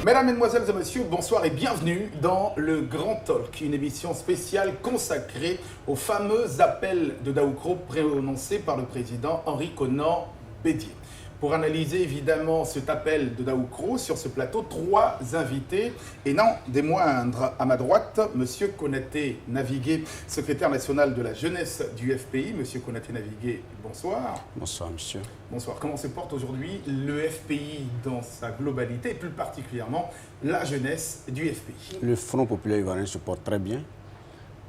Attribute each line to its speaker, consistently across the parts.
Speaker 1: Mesdames, Mesdemoiselles et Messieurs, bonsoir et bienvenue dans le Grand Talk, une émission spéciale consacrée aux fameux appels de Daoukro prononcés par le président Henri Konan Bédié. Pour analyser évidemment cet appel de Daoukro sur ce plateau, trois invités, et non des moindres. À ma droite, M. Konaté Navigué, secrétaire national de la jeunesse du FPI. M. Konaté Navigué, bonsoir.
Speaker 2: Bonsoir, monsieur.
Speaker 1: Bonsoir. Comment se porte aujourd'hui le FPI dans sa globalité, et plus particulièrement la jeunesse du FPI?
Speaker 2: Le Front populaire ivoirien se porte très bien,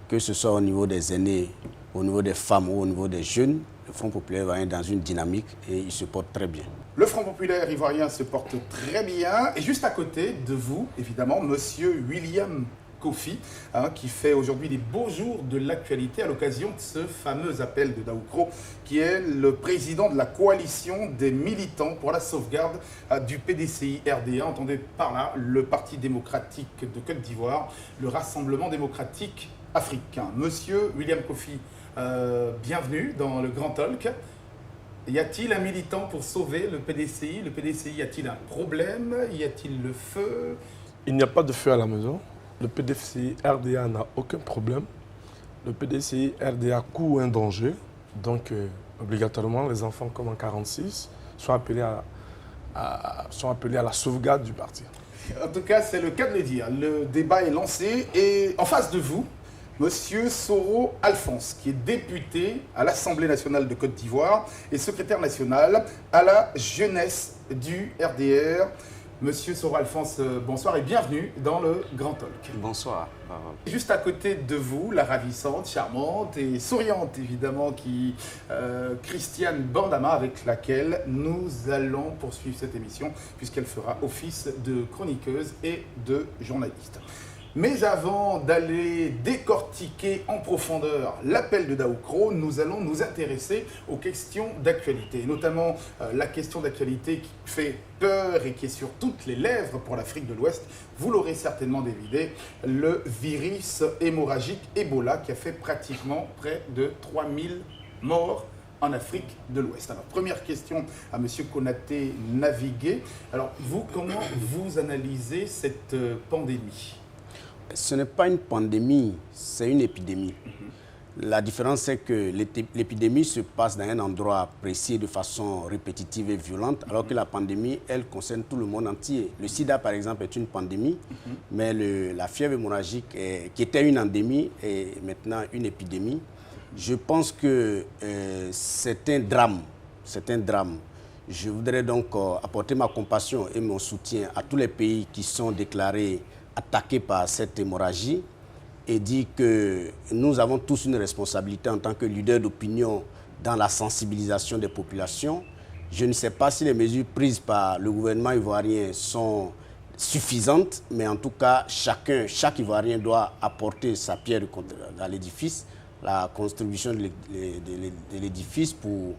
Speaker 2: que ce soit au niveau des aînés, au niveau des femmes ou au niveau des jeunes. Le Front populaire ivoirien est dans une dynamique et il se porte très bien.
Speaker 1: Le Front populaire ivoirien se porte très bien. Et juste à côté de vous, évidemment, Monsieur William Kofi, qui fait aujourd'hui les beaux jours de l'actualité à l'occasion de ce fameux appel de Daoukro, qui est le président de la coalition des militants pour la sauvegarde du PDCI RDA, entendez par là le Parti démocratique de Côte d'Ivoire, le Rassemblement démocratique africain. Monsieur William Kofi, bienvenue dans le Grand Talk. Y a-t-il un militant pour sauver le PDCI? Le PDCI, y a-t-il un problème? Y a-t-il le feu?
Speaker 3: Il n'y a pas de feu à la maison. Le PDCI RDA n'a aucun problème. Le PDCI RDA court un danger. Donc, obligatoirement, les enfants comme en 1946 sont appelés à la sauvegarde du parti.
Speaker 1: En tout cas, c'est le cas de le dire. Le débat est lancé et en face de vous, Monsieur Soro Alphonse, qui est député à l'Assemblée nationale de Côte d'Ivoire et secrétaire national à la jeunesse du RDR. Monsieur Soro Alphonse, bonsoir et bienvenue dans le Grand Talk.
Speaker 2: Bonsoir.
Speaker 1: Juste à côté de vous, la ravissante, charmante et souriante évidemment, Christiane Bandama, avec laquelle nous allons poursuivre cette émission puisqu'elle fera office de chroniqueuse et de journaliste. Mais avant d'aller décortiquer en profondeur l'appel de Daoukro, nous allons nous intéresser aux questions d'actualité, notamment la question d'actualité qui fait peur et qui est sur toutes les lèvres pour l'Afrique de l'Ouest. Vous l'aurez certainement deviné, le virus hémorragique Ebola qui a fait pratiquement près de 3000 morts en Afrique de l'Ouest. Alors, première question à M. Konaté Navigué. Alors, vous, comment vous analysez cette pandémie ?
Speaker 2: Ce n'est pas une pandémie, c'est une épidémie. La différence, c'est que l'épidémie se passe dans un endroit précis de façon répétitive et violente, alors que la pandémie, elle concerne tout le monde entier. Le sida, par exemple, est une pandémie, mais la fièvre hémorragique, qui était une endémie, est maintenant une épidémie. Je pense que c'est un drame. C'est un drame. Je voudrais donc apporter ma compassion et mon soutien à tous les pays qui sont déclarés attaqués par cette hémorragie et dit que nous avons tous une responsabilité en tant que leader d'opinion dans la sensibilisation des populations. Je ne sais pas si les mesures prises par le gouvernement ivoirien sont suffisantes, mais en tout cas, chaque Ivoirien doit apporter sa pierre dans l'édifice, la contribution de l'édifice pour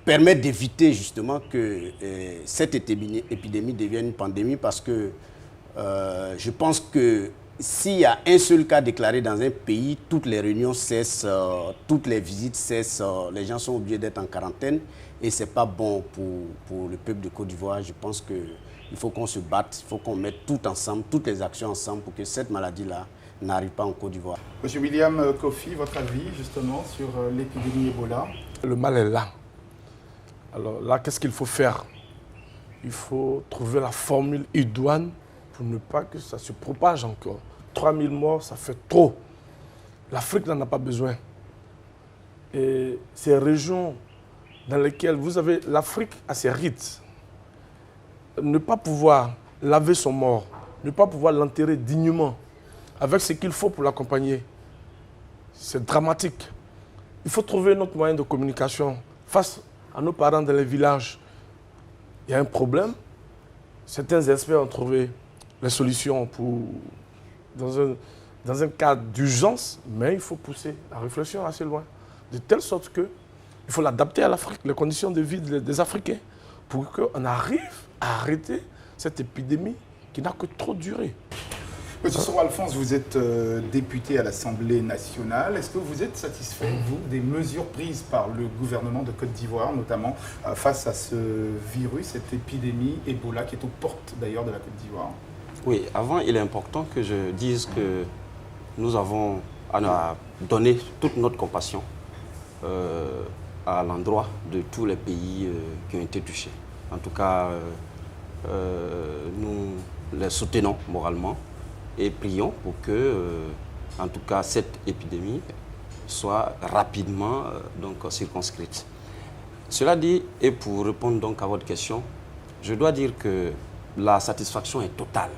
Speaker 2: permettre d'éviter justement que cette épidémie devienne une pandémie, parce que je pense que s'il y a un seul cas déclaré dans un pays, toutes les réunions cessent, toutes les visites cessent, les gens sont obligés d'être en quarantaine et ce n'est pas bon pour le peuple de Côte d'Ivoire. Je pense qu'il faut qu'on se batte, il faut qu'on mette tout ensemble, toutes les actions ensemble pour que cette maladie-là n'arrive pas en Côte d'Ivoire.
Speaker 1: Monsieur William Kofi, votre avis justement sur l'épidémie Ebola?
Speaker 3: Le mal est là. Alors là, qu'est-ce qu'il faut faire? Il faut trouver la formule idoine pour ne pas que ça se propage encore. 3000 morts, ça fait trop. L'Afrique n'en a pas besoin. Et ces régions dans lesquelles vous avez... L'Afrique a ses rites. Ne pas pouvoir laver son mort, ne pas pouvoir l'enterrer dignement, avec ce qu'il faut pour l'accompagner, c'est dramatique. Il faut trouver notre moyen de communication face à nos parents dans les villages. Il y a un problème. Certains experts ont trouvé les solutions dans un cadre d'urgence, mais il faut pousser la réflexion assez loin, de telle sorte qu'il faut l'adapter à l'Afrique, les conditions de vie des Africains, pour qu'on arrive à arrêter cette épidémie qui n'a que trop duré.
Speaker 1: Monsieur Soro Alphonse, vous êtes député à l'Assemblée nationale. Est-ce que vous êtes satisfait, vous, des mesures prises par le gouvernement de Côte d'Ivoire, notamment face à ce virus, cette épidémie Ebola qui est aux portes d'ailleurs de la Côte d'Ivoire?
Speaker 4: Oui, avant, il est important que je dise que nous avons donné toute notre compassion à l'endroit de tous les pays qui ont été touchés. En tout cas, nous les soutenons moralement et prions pour que, en tout cas, cette épidémie soit rapidement circonscrite. Cela dit, et pour répondre donc à votre question, je dois dire que la satisfaction est totale.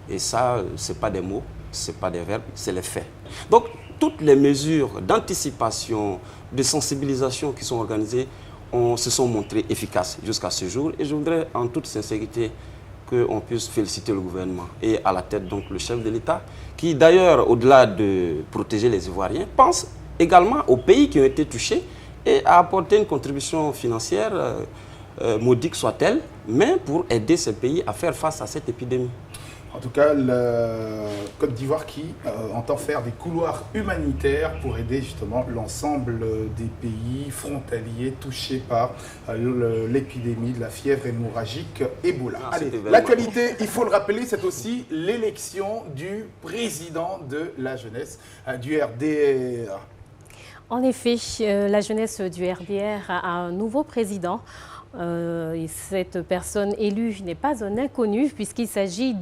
Speaker 4: Et ça, ce n'est pas des mots, ce n'est pas des verbes, c'est les faits. Donc, toutes les mesures d'anticipation, de sensibilisation qui sont organisées se sont montrées efficaces jusqu'à ce jour. Et je voudrais en toute sincérité qu'on puisse féliciter le gouvernement et à la tête donc le chef de l'État qui d'ailleurs au-delà de protéger les Ivoiriens pense également aux pays qui ont été touchés et a apporté une contribution financière modique soit-elle, mais pour aider ces pays à faire face à cette épidémie.
Speaker 1: En tout cas, la Côte d'Ivoire qui entend faire des couloirs humanitaires pour aider justement l'ensemble des pays frontaliers touchés par l'épidémie de la fièvre hémorragique Ebola. Allez, l'actualité, il faut le rappeler, c'est aussi l'élection du président de la jeunesse du RDR.
Speaker 5: En effet, la jeunesse du RDR a un nouveau président. Et cette personne élue n'est pas un inconnu puisqu'il s'agit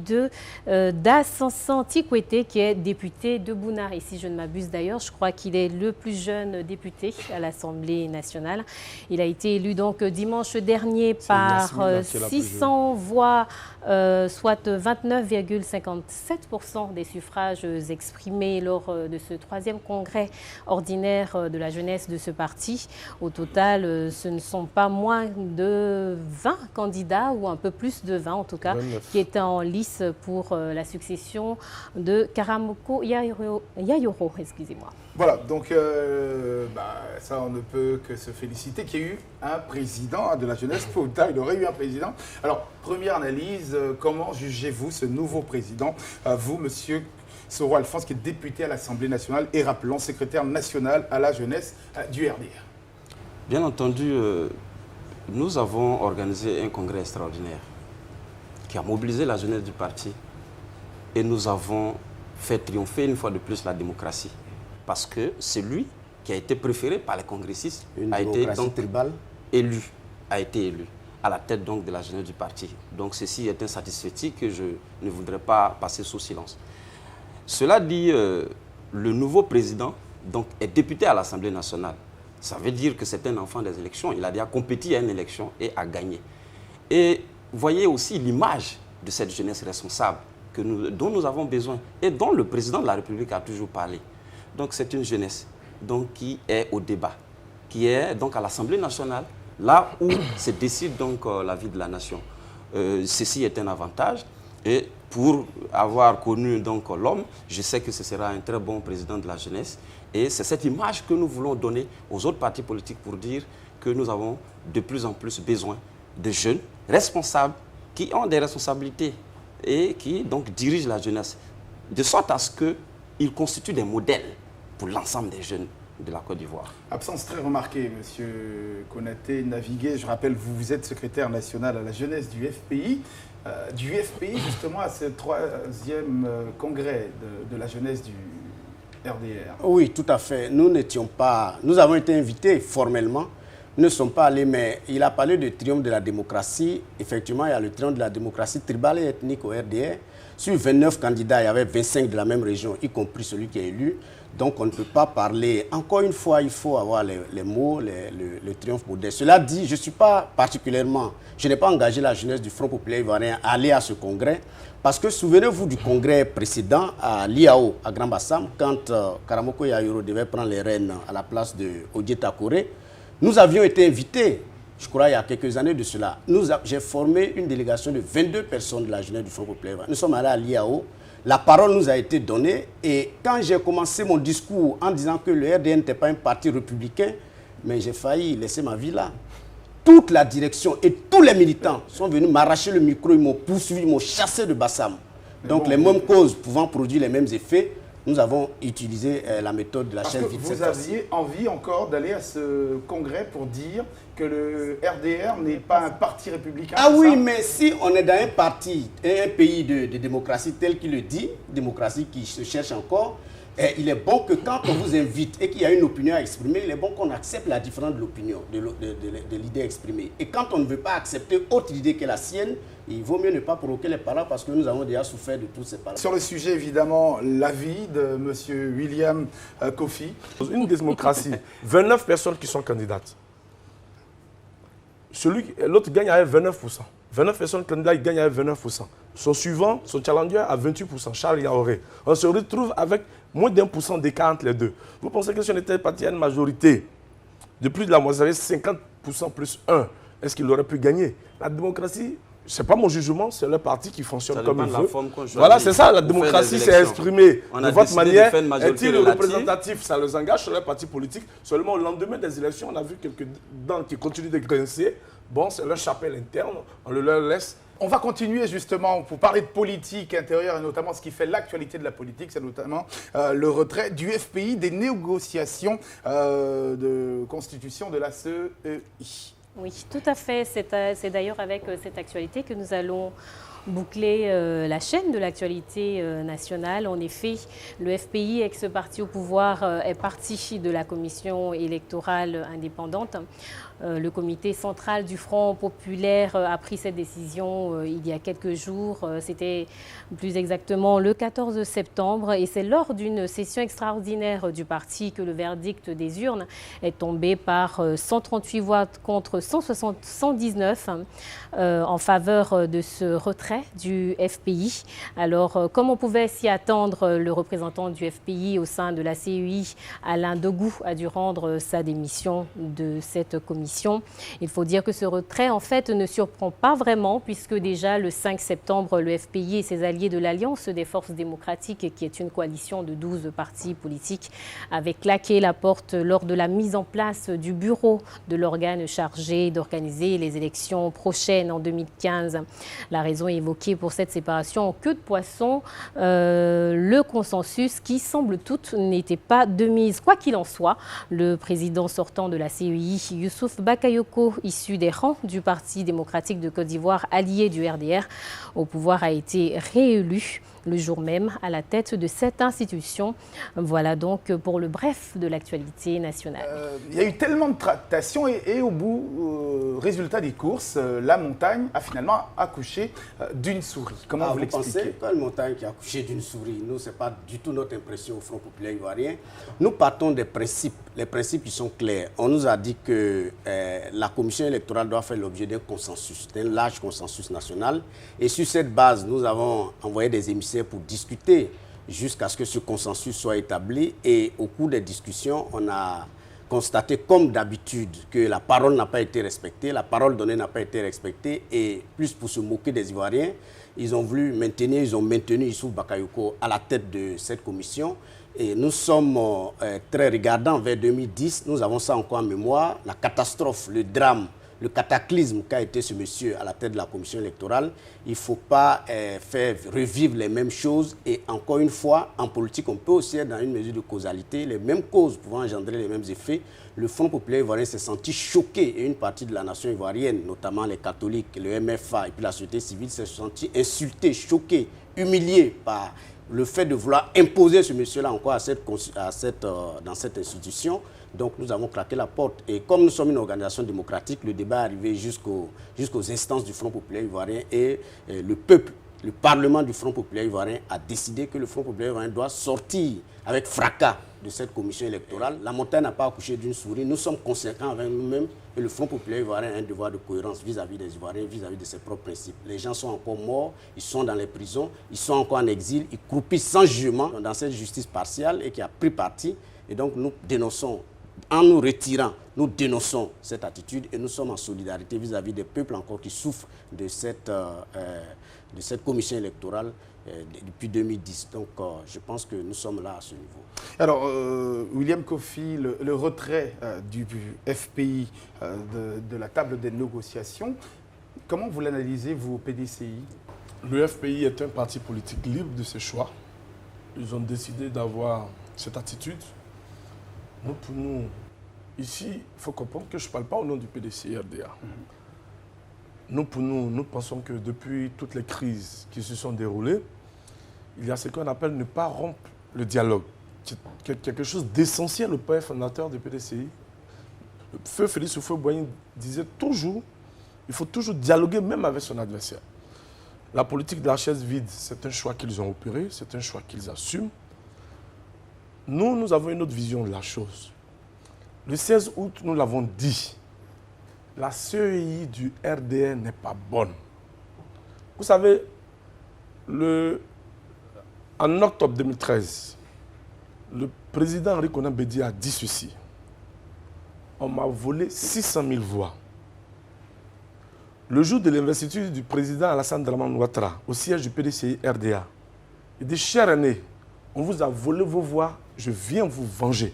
Speaker 5: d'Assansan Tikwete qui est député de Bouna. Et si je ne m'abuse d'ailleurs, je crois qu'il est le plus jeune député à l'Assemblée nationale. Il a été élu donc dimanche dernier par 600 voix, soit 29,57% des suffrages exprimés lors de ce 3e congrès ordinaire de la jeunesse de ce parti. Au total, ce ne sont pas moins de 20 candidats, ou un peu plus de 20 en tout cas, 29. Qui étaient en lice pour la succession de Karamoko Yayoro, excusez-moi.
Speaker 1: Voilà, donc ça on ne peut que se féliciter qu'il y ait eu un président de la jeunesse. Peu ou tard, il aurait eu un président. Alors, première analyse, comment jugez-vous ce nouveau président, vous, monsieur Soro Alphonse, qui est député à l'Assemblée nationale et, rappelons, secrétaire national à la jeunesse du RDR?
Speaker 4: Bien entendu, nous avons organisé un congrès extraordinaire qui a mobilisé la jeunesse du parti et nous avons fait triompher une fois de plus la démocratie parce que celui qui a été préféré par les congressistes a été donc élu à la tête donc de la jeunesse du parti. Donc ceci est un satisfait que je ne voudrais pas passer sous silence. Cela dit, le nouveau président donc, est député à l'Assemblée nationale. Ça veut dire que c'est un enfant des élections. Il a déjà compétit à une élection et a gagné. Et voyez aussi l'image de cette jeunesse responsable dont nous avons besoin et dont le président de la République a toujours parlé. Donc c'est une jeunesse donc, qui est au débat, qui est donc à l'Assemblée nationale, là où se décide donc la vie de la nation. Ceci est un avantage. Et pour avoir connu donc l'homme, je sais que ce sera un très bon président de la jeunesse. Et c'est cette image que nous voulons donner aux autres partis politiques pour dire que nous avons de plus en plus besoin de jeunes responsables qui ont des responsabilités et qui donc dirigent la jeunesse, de sorte à ce qu'ils constituent des modèles pour l'ensemble des jeunes de la Côte d'Ivoire.
Speaker 1: Absence très remarquée, monsieur Konaté Navigué. Je rappelle, vous êtes secrétaire national à la jeunesse du FPI. Justement à ce 3e congrès de la jeunesse du RDR.
Speaker 2: Oui, tout à fait. Nous n'étions pas... Nous avons été invités formellement. Nous ne sommes pas allés, mais il a parlé de triomphe de la démocratie. Effectivement, il y a le triomphe de la démocratie tribale et ethnique au RDR. Sur 29 candidats, il y avait 25 de la même région, y compris celui qui est élu. Donc, on ne peut pas parler. Encore une fois, il faut avoir les mots, le triomphe modeste. Cela dit, je ne suis pas particulièrement... Je n'ai pas engagé la jeunesse du Front populaire ivoirien à aller à ce congrès. Parce que souvenez-vous du congrès précédent à l'IAO, à Grand Bassam, quand Karamoko Yayoro devait prendre les rênes à la place de Odié Takoré. Nous avions été invités, je crois, il y a quelques années de cela. J'ai formé une délégation de 22 personnes de la jeunesse du Front populaire ivoirien. Nous sommes allés à l'IAO. La parole nous a été donnée et quand j'ai commencé mon discours en disant que le RDN n'était pas un parti républicain, mais j'ai failli laisser ma vie là. Toute la direction et tous les militants sont venus m'arracher le micro, ils m'ont poursuivi, ils m'ont chassé de Bassam. Donc les mêmes causes pouvant produire les mêmes effets, nous avons utilisé la méthode de la chaîne vide.
Speaker 1: Vous aviez envie encore d'aller à ce congrès pour dire que le RDR n'est pas un parti républicain.
Speaker 2: Ah oui, mais si on est dans un parti, un pays de démocratie tel qu'il le dit, démocratie qui se cherche encore, il est bon que quand on vous invite et qu'il y a une opinion à exprimer, il est bon qu'on accepte la différence de l'opinion, de l'idée exprimée. Et quand on ne veut pas accepter autre idée que la sienne, il vaut mieux ne pas provoquer les paroles parce que nous avons déjà souffert de toutes ces paroles.
Speaker 1: Sur le sujet, évidemment, l'avis de M. William Kofi.
Speaker 3: Une démocratie, 29 personnes qui sont candidates. L'autre gagne avec 29%. 29 personnes candidates, il gagne avec 29%. Son suivant, son challenger à 28%, Charles Yaoré. On se retrouve avec moins d'1% d'écart entre les deux. Vous pensez que si on était parti à une majorité de plus de la moitié, 50% plus 1, est-ce qu'il aurait pu gagner? La démocratie, ce n'est pas mon jugement, c'est le parti qui fonctionne comme il veut. Voilà, c'est ça, la démocratie, c'est exprimé de votre manière. Est-il représentatif? Ça les engage sur les partis politiques. Seulement au lendemain des élections, on a vu quelques dents qui continuent de grincer. Bon, c'est leur chapelle interne, on le leur laisse.
Speaker 1: On va continuer justement pour parler de politique intérieure et notamment ce qui fait l'actualité de la politique, c'est notamment le retrait du FPI des négociations de constitution de la CEI.
Speaker 5: Oui, tout à fait. C'est d'ailleurs avec cette actualité que nous allons boucler la chaîne de l'actualité nationale. En effet, le FPI, ex-parti au pouvoir, est parti de la commission électorale indépendante. Le comité central du Front populaire a pris cette décision il y a quelques jours. C'était plus exactement le 14 septembre. Et c'est lors d'une session extraordinaire du parti que le verdict des urnes est tombé par 138 voix contre 119 en faveur de ce retrait du FPI. Alors, comme on pouvait s'y attendre, le représentant du FPI au sein de la CEI, Alain Degou, a dû rendre sa démission de cette commission. Il faut dire que ce retrait, en fait, ne surprend pas vraiment, puisque déjà le 5 septembre, le FPI et ses alliés de l'Alliance des forces démocratiques, qui est une coalition de 12 partis politiques, avaient claqué la porte lors de la mise en place du bureau de l'organe chargé d'organiser les élections prochaines en 2015. La raison évoquée pour cette séparation en queue de poisson, le consensus qui, semble toute, n'était pas de mise. Quoi qu'il en soit, le président sortant de la CEI, Youssouf Bakayoko, issu des rangs du Parti démocratique de Côte d'Ivoire, allié du RDR au pouvoir, a été réélu le jour même à la tête de cette institution. Voilà donc pour le bref de l'actualité nationale.
Speaker 1: Il y a eu tellement de tractations et au bout, résultat des courses, la montagne a finalement accouché d'une souris. Comment vous l'expliquez?
Speaker 2: Pensez quelle montagne qui a accouché d'une souris? Nous, ce n'est pas du tout notre impression au Front populaire ivoirien. Nous partons des principes. Les principes qui sont clairs. On nous a dit que la commission électorale doit faire l'objet d'un consensus, d'un large consensus national. Et sur cette base, nous avons envoyé des émissaires pour discuter jusqu'à ce que ce consensus soit établi. Et au cours des discussions, on a constaté, comme d'habitude, que la parole n'a pas été respectée, la parole donnée n'a pas été respectée. Et plus pour se moquer des Ivoiriens, ils ont maintenu Youssouf Bakayoko à la tête de cette commission. Et nous sommes très regardants vers 2010. Nous avons ça encore en mémoire. La catastrophe, le drame, le cataclysme qu'a été ce monsieur à la tête de la commission électorale. Il ne faut pas faire revivre les mêmes choses. Et encore une fois, en politique, on peut aussi être dans une mesure de causalité. Les mêmes causes pouvant engendrer les mêmes effets. Le Front populaire ivoirien s'est senti choqué et une partie de la nation ivoirienne, notamment les catholiques, le MFA et puis la société civile, s'est senti insulté, choqué, humilié par le fait de vouloir imposer ce monsieur-là encore dans cette institution. Donc nous avons claqué la porte. Et comme nous sommes une organisation démocratique, le débat est arrivé jusqu'aux instances du Front populaire ivoirien et le peuple, le Parlement du Front populaire ivoirien a décidé que le Front populaire ivoirien doit sortir avec fracas de cette commission électorale. La montagne n'a pas accouché d'une souris. Nous sommes conséquents avec nous-mêmes et le Front populaire ivoirien a un devoir de cohérence vis-à-vis des Ivoiriens, vis-à-vis de ses propres principes. Les gens sont encore morts, ils sont dans les prisons, ils sont encore en exil, ils croupissent sans jugement dans cette justice partiale et qui a pris parti. Et donc nous dénonçons, en nous retirant, nous dénonçons cette attitude et nous sommes en solidarité vis-à-vis des peuples encore qui souffrent de cette commission électorale depuis 2010. Donc je pense que nous sommes là à ce niveau.
Speaker 1: Alors, William Kofi, le retrait du FPI de la table des négociations, comment vous l'analysez, vous, au PDCI?
Speaker 3: Le FPI est un parti politique libre de ses choix. Ils ont décidé d'avoir cette attitude. Nous, pour nous, ici, il faut comprendre que je ne parle pas au nom du PDC-RDA. Nous, pour nous, nous pensons que depuis toutes les crises qui se sont déroulées, il y a ce qu'on appelle ne pas rompre le dialogue. C'est quelque chose d'essentiel au père fondateur du PDCI. Le feu Félix Houphouët-Boigny disait toujours, il faut toujours dialoguer même avec son adversaire. La politique de la chaise vide, c'est un choix qu'ils ont opéré, c'est un choix qu'ils assument. Nous avons une autre vision de la chose. Le 16 août, nous l'avons dit, la CEI du RDR n'est pas bonne. Vous savez, en octobre 2013, le président Henri Konan Bédié a dit ceci. On m'a volé 600 000 voix. Le jour de l'investiture du président Alassane Dramane Ouattara au siège du PDCI RDA, il dit, cher aîné, on vous a volé vos voix, je viens vous venger.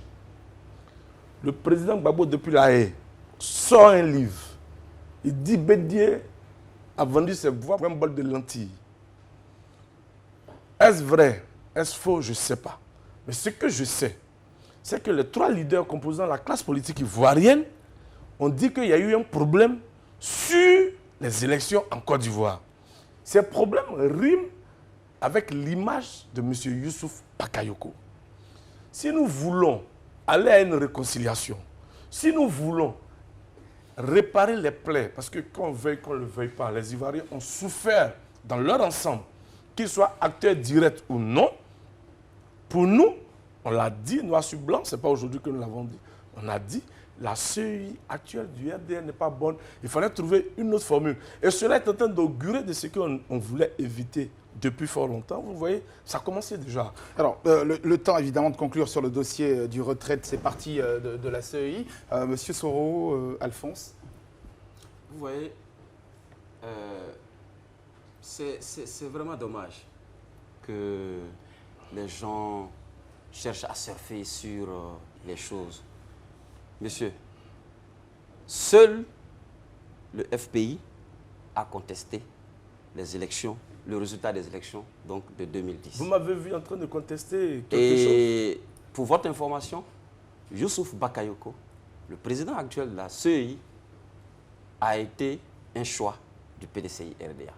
Speaker 3: Le président Gbagbo, depuis la haie, sort un livre. Il dit, Bédié a vendu ses voix pour un bol de lentilles. Est-ce vrai? Est-ce faux? Je ne sais pas. Mais ce que je sais, c'est que les 3 leaders composant la classe politique ivoirienne ont dit qu'il y a eu un problème sur les élections en Côte d'Ivoire. Ces problèmes riment avec l'image de M. Youssouf Bakayoko. Si nous voulons aller à une réconciliation, si nous voulons réparer les plaies, parce que qu'on veuille, qu'on ne le veuille pas, les Ivoiriens ont souffert dans leur ensemble, qu'ils soient acteurs directs ou non. Pour nous, on l'a dit, noir sur blanc, ce n'est pas aujourd'hui que nous l'avons dit, on a dit, la CEI actuelle du RDR n'est pas bonne, il fallait trouver une autre formule. Et cela est en train d'augurer de ce qu'on voulait éviter depuis fort longtemps. Vous voyez, ça commençait déjà.
Speaker 1: Alors, le temps évidemment de conclure sur le dossier du retrait de ces partis de la CEI. Monsieur Soro, Alphonse.
Speaker 4: Vous voyez, c'est vraiment dommage que les gens cherchent à surfer sur les choses. Monsieur, seul le FPI a contesté les élections, le résultat des élections donc, de 2010.
Speaker 3: Vous m'avez vu en train de contester quelque chose.
Speaker 4: Et pour votre information, Youssouf Bakayoko, le président actuel de la CEI, a été un choix du PDCI RDA.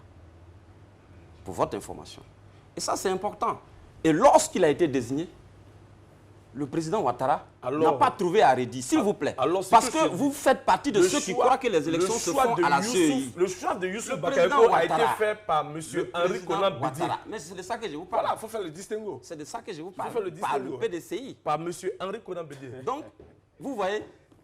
Speaker 4: Pour votre information. Et ça, c'est important. Et lorsqu'il a été désigné, le président Ouattara n'a pas trouvé à redire, s'il vous plaît. Parce que vous faites partie de ceux qui croient que les élections se font à la CEI.
Speaker 3: Le choix de Youssouf Bakayoko a été fait par M. Henri Konan Bédié.
Speaker 4: Mais c'est de ça que je vous parle.
Speaker 3: Voilà, il faut faire le distinguo.
Speaker 4: C'est de ça que je vous parle.
Speaker 3: Par
Speaker 4: le PDCI.
Speaker 3: Par M. Henri Konan Bédié.
Speaker 4: Donc, vous voyez.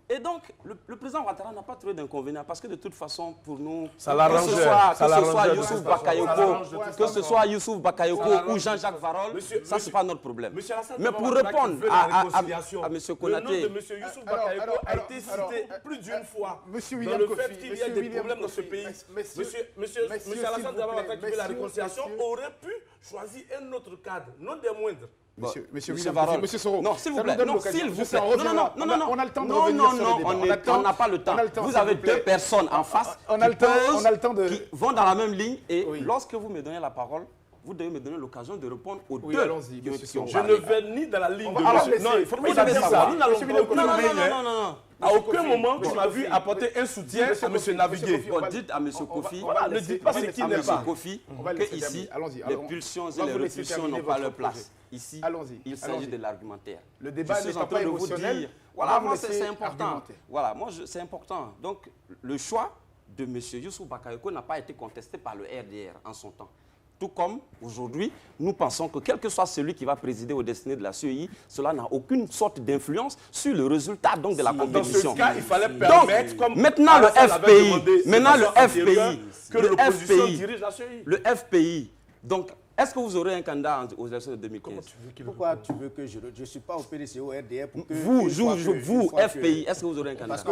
Speaker 4: Et donc, le président Ouattara n'a pas trouvé d'inconvénient parce que de toute façon, pour nous,
Speaker 3: ça l'arrange.
Speaker 4: Que ce soit Youssouf Bakayoko, que ce soit Youssouf Bakayoko ou Jean-Jacques Varol, ça c'est pas notre problème. Mais pour répondre à M. Konaté,
Speaker 3: le nom de M. Youssouf Bakayoko a été cité plus d'une fois dans le fait qu'il y a des problèmes dans ce pays. M. Alassane Dramane Ouattara qui veut la réconciliation aurait pu choisir un autre cadre, non des moindres.
Speaker 1: Monsieur Soro,
Speaker 4: non, s'il vous plaît, non, s'il vous plaît, non,
Speaker 1: on a le temps de revenir sur le débat.
Speaker 4: On n'a pas le temps. Vous avez deux personnes en face qui vont dans la même ligne et lorsque vous me donnez la parole, vous devez me donner l'occasion de répondre aux deux.
Speaker 3: Je ne vais ni dans la ligne de monsieur. Non, il faut pas dire ça. Nous n'allons pas.
Speaker 4: Non.
Speaker 3: À aucun moment, tu m'as vu apporter un soutien à M. Navigué.
Speaker 4: Dites à M. Kofi,
Speaker 3: ne dites pas ce qui n'est pas.
Speaker 4: Que ici, les pulsions et les répulsions n'ont pas leur place. Ici, il s'agit de l'argumentaire.
Speaker 1: Le débat n'est pas émotionnel.
Speaker 4: Voilà, moi, c'est important. Voilà, moi, c'est important. Donc, le choix de M. Youssouf Bakayoko n'a pas été contesté par le RDR en son temps. Tout comme aujourd'hui, nous pensons que quel que soit celui qui va présider aux destinées de la CEI, cela n'a aucune sorte d'influence sur le résultat donc, de la compétition.
Speaker 3: Dans ce cas, il fallait permettre,
Speaker 4: donc, maintenant le FPI, donc, est-ce que vous aurez un candidat aux élections de 2015?
Speaker 2: Pourquoi tu veux que je ne suis pas au PDC, au RDR pour que
Speaker 4: vous, FPI, est-ce que vous aurez un candidat?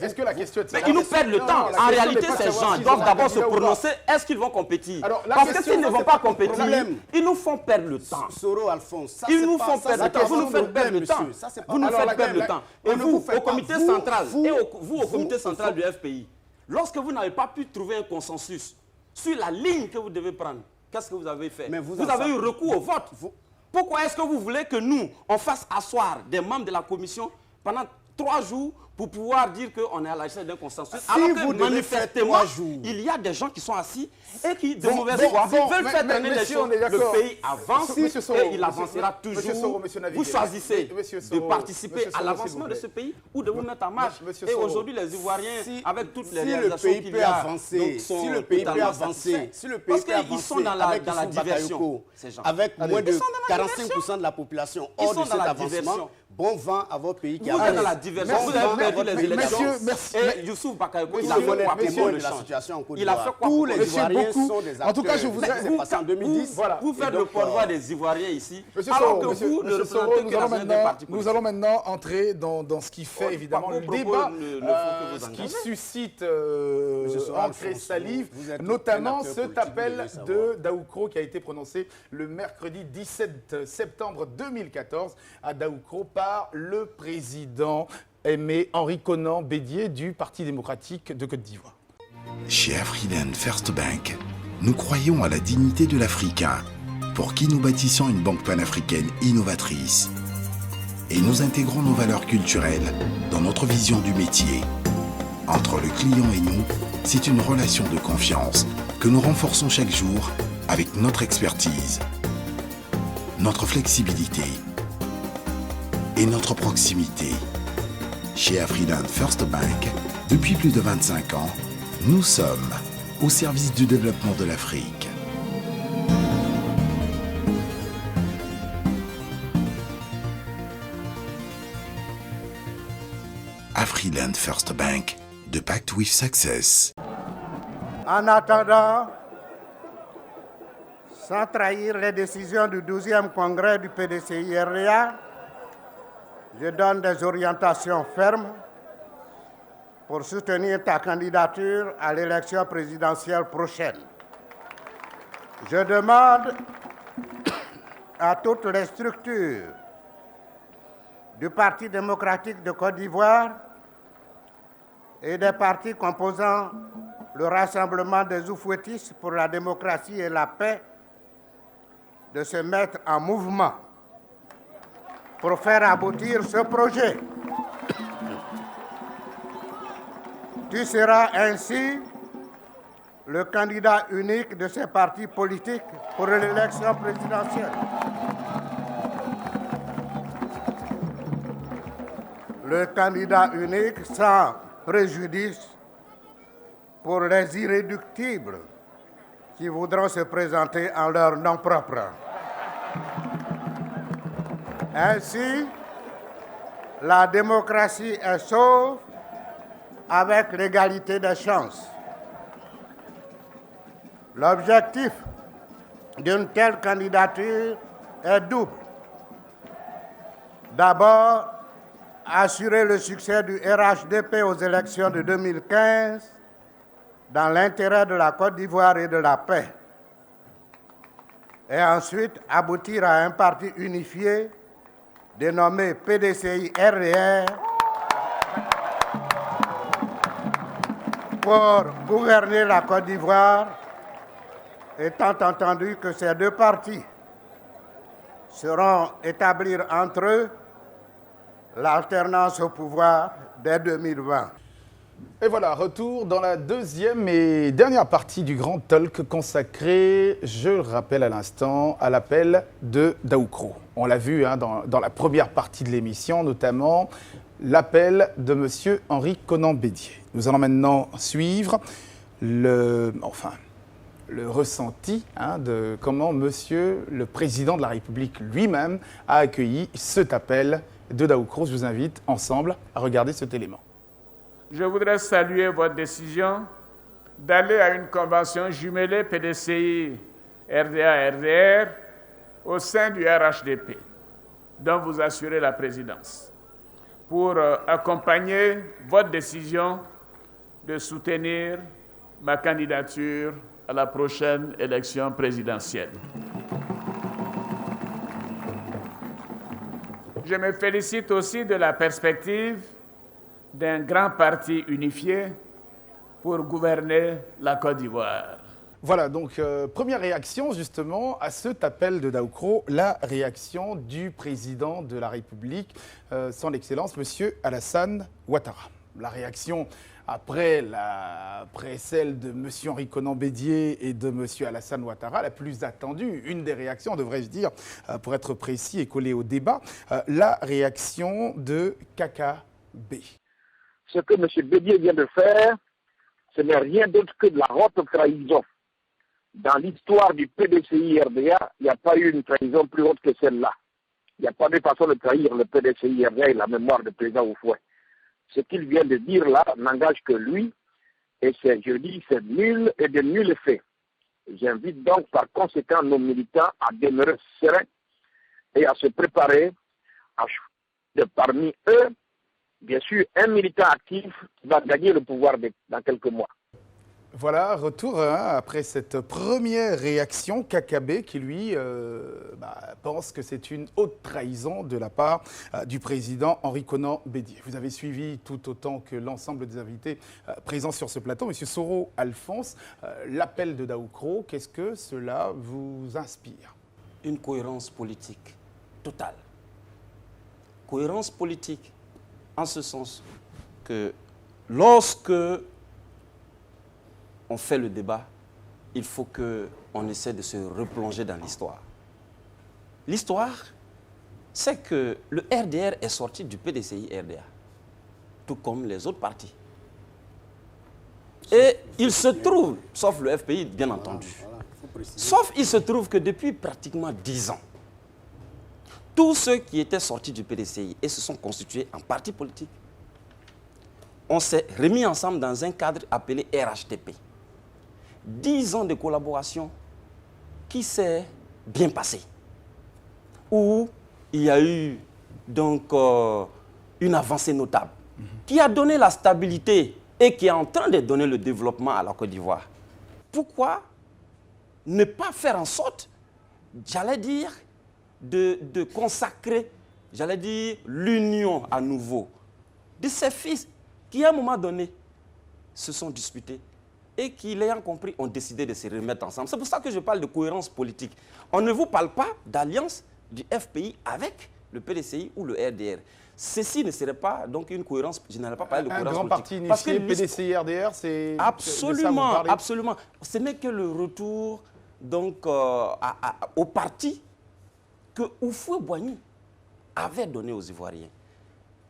Speaker 1: Est-ce que la question est...
Speaker 4: Mais ils nous perdent le temps. En réalité, ces gens doivent d'abord se prononcer. Est-ce qu'ils vont compétir? Parce que s'ils ne vont pas compétir, ils nous font perdre le temps.
Speaker 2: Soro, Alphonse,
Speaker 4: ils nous font perdre le temps. Vous nous faites perdre le temps. Vous nous faites perdre le temps. Et vous, au comité central, et vous, au comité central du FPI, lorsque vous n'avez pas pu trouver un consensus sur la ligne que vous devez prendre, qu'est-ce que vous avez fait?
Speaker 2: Mais
Speaker 4: vous avez eu recours au vote. Pourquoi est-ce que vous voulez que nous, on fasse asseoir des membres de la commission pendant 3 jours pour pouvoir dire qu'on est à la recherche d'un consensus, alors que manifestement, il y a des gens qui sont assis et qui, de mauvaise foi, veulent faire traîner les choses. Le pays avance et il avancera toujours. Vous choisissez de participer à l'avancement de ce pays ou de vous mettre en marche. Et aujourd'hui, les Ivoiriens, avec toutes les réalisations qu'il y a,
Speaker 2: si le pays peut avancer,
Speaker 4: parce qu'ils sont dans la diversion, ces gens.
Speaker 2: Avec moins de 45% de la population hors de cet avancement, bon vent à votre pays qui avance.
Speaker 4: Vous êtes dans la diversion, vous avez perdu les élections. Et Youssouf Bakayoko, il a fait quoi pour
Speaker 2: la situation en Côte
Speaker 4: Il a fait quoi
Speaker 2: Tous les Ivoiriens sont des acteurs.
Speaker 1: En tout cas, je vous ai
Speaker 2: passé en 2010.
Speaker 4: Vous faites le porte-voix des Ivoiriens ici,
Speaker 1: Monsieur
Speaker 4: alors
Speaker 1: Soro,
Speaker 4: que vous ne représentez que la des partis politiques.
Speaker 1: Nous allons maintenant entrer dans ce qui fait évidemment le débat, ce qui suscite encre et salive, notamment cet appel de Daoukro qui a été prononcé le mercredi 17 septembre 2014 à Daoukro par le président Aimé Henri Konan Bédié du Parti démocratique de Côte d'Ivoire.
Speaker 6: Chez Afriland First Bank, nous croyons à la dignité de l'Africain, pour qui nous bâtissons une banque panafricaine innovatrice. Et nous intégrons nos valeurs culturelles dans notre vision du métier. Entre le client et nous, c'est une relation de confiance que nous renforçons chaque jour avec notre expertise, notre flexibilité et notre proximité. Chez Afriland First Bank, depuis plus de 25 ans, nous sommes au service du développement de l'Afrique. Afriland First Bank, the pact with success.
Speaker 7: En attendant, sans trahir les décisions du 12e congrès du PDCI-RDA, je donne des orientations fermes pour soutenir ta candidature à l'élection présidentielle prochaine. Je demande à toutes les structures du Parti démocratique de Côte d'Ivoire et des partis composant le Rassemblement des Oufouettistes pour la démocratie et la paix de se mettre en mouvement pour faire aboutir ce projet. Tu seras ainsi le candidat unique de ces partis politiques pour l'élection présidentielle. Le candidat unique sans préjudice pour les irréductibles qui voudront se présenter en leur nom propre. Ainsi, la démocratie est sauve avec l'égalité des chances. L'objectif d'une telle candidature est double. D'abord, assurer le succès du RHDP aux élections de 2015 dans l'intérêt de la Côte d'Ivoire et de la paix. Et ensuite, aboutir à un parti unifié dénommé PDCI-RDR pour gouverner la Côte d'Ivoire, étant entendu que ces deux partis seront établir entre eux l'alternance au pouvoir dès 2020.
Speaker 1: Et voilà, retour dans la deuxième et dernière partie du grand talk consacré, je le rappelle à l'instant, à l'appel de Daoukro. On l'a vu dans la première partie de l'émission, notamment l'appel de M. Henri Konan Bédié. Nous allons maintenant suivre le ressenti de comment M. le Président de la République lui-même a accueilli cet appel de Daoukro. Je vous invite ensemble à regarder cet élément.
Speaker 8: Je voudrais saluer votre décision d'aller à une convention jumelée PDCI RDA-RDR au sein du RHDP, dont vous assurez la présidence, pour accompagner votre décision de soutenir ma candidature à la prochaine élection présidentielle. Je me félicite aussi de la perspective d'un grand parti unifié pour gouverner la Côte d'Ivoire.
Speaker 1: Voilà, donc première réaction justement à cet appel de Daoukro, la réaction du président de la République, son Excellence, M. Alassane Ouattara. La réaction après celle de M. Henri Konan Bédié et de M. Alassane Ouattara, la plus attendue, une des réactions, devrais-je dire, pour être précis et coller au débat, la réaction de KKB.
Speaker 9: Ce que M. Bédié vient de faire, ce n'est rien d'autre que de la haute trahison. Dans l'histoire du PDCI-RDA, il n'y a pas eu une trahison plus haute que celle-là. Il n'y a pas de façon de trahir le PDCI-RDA et la mémoire du président Oufoué. Ce qu'il vient de dire là n'engage que lui, et je dis c'est nul et de nul effet. J'invite donc par conséquent nos militants à demeurer sereins et à se préparer à choisir parmi eux, bien sûr, un militant actif qui va gagner le pouvoir dans quelques mois.
Speaker 1: Voilà, retour après cette première réaction, KKB qui lui pense que c'est une haute trahison de la part du président Henri Konan Bédié. Vous avez suivi tout autant que l'ensemble des invités présents sur ce plateau. Monsieur Soro Alphonse, l'appel de Daoukro, qu'est-ce que cela vous inspire?
Speaker 4: Une cohérence politique totale. Cohérence politique en ce sens que lorsque on fait le débat, il faut qu'on essaie de se replonger dans l'histoire. L'histoire, c'est que le RDR est sorti du PDCI-RDA, tout comme les autres partis. Et il se trouve, sauf le FPI bien entendu, sauf il se trouve que depuis pratiquement 10 ans, tous ceux qui étaient sortis du PDCI et se sont constitués en parti politique, on s'est remis ensemble dans un cadre appelé RHTP. 10 ans de collaboration qui s'est bien passé, où il y a eu donc une avancée notable, qui a donné la stabilité et qui est en train de donner le développement à la Côte d'Ivoire. Pourquoi ne pas faire en sorte, j'allais dire, de consacrer, j'allais dire, l'union à nouveau de ces fils qui, à un moment donné, se sont disputés et qui, l'ayant compris, ont décidé de se remettre ensemble. C'est pour ça que je parle de cohérence politique. On ne vous parle pas d'alliance du FPI avec le PDCI ou le RDR. Ceci ne serait pas donc une cohérence, je n'allais pas parler de cohérence
Speaker 1: politique. Un grand parti initié, PDCI-RDR, c'est...
Speaker 4: Absolument, absolument. Ce n'est que le retour donc, au parti que Houphouët-Boigny avait donné aux Ivoiriens.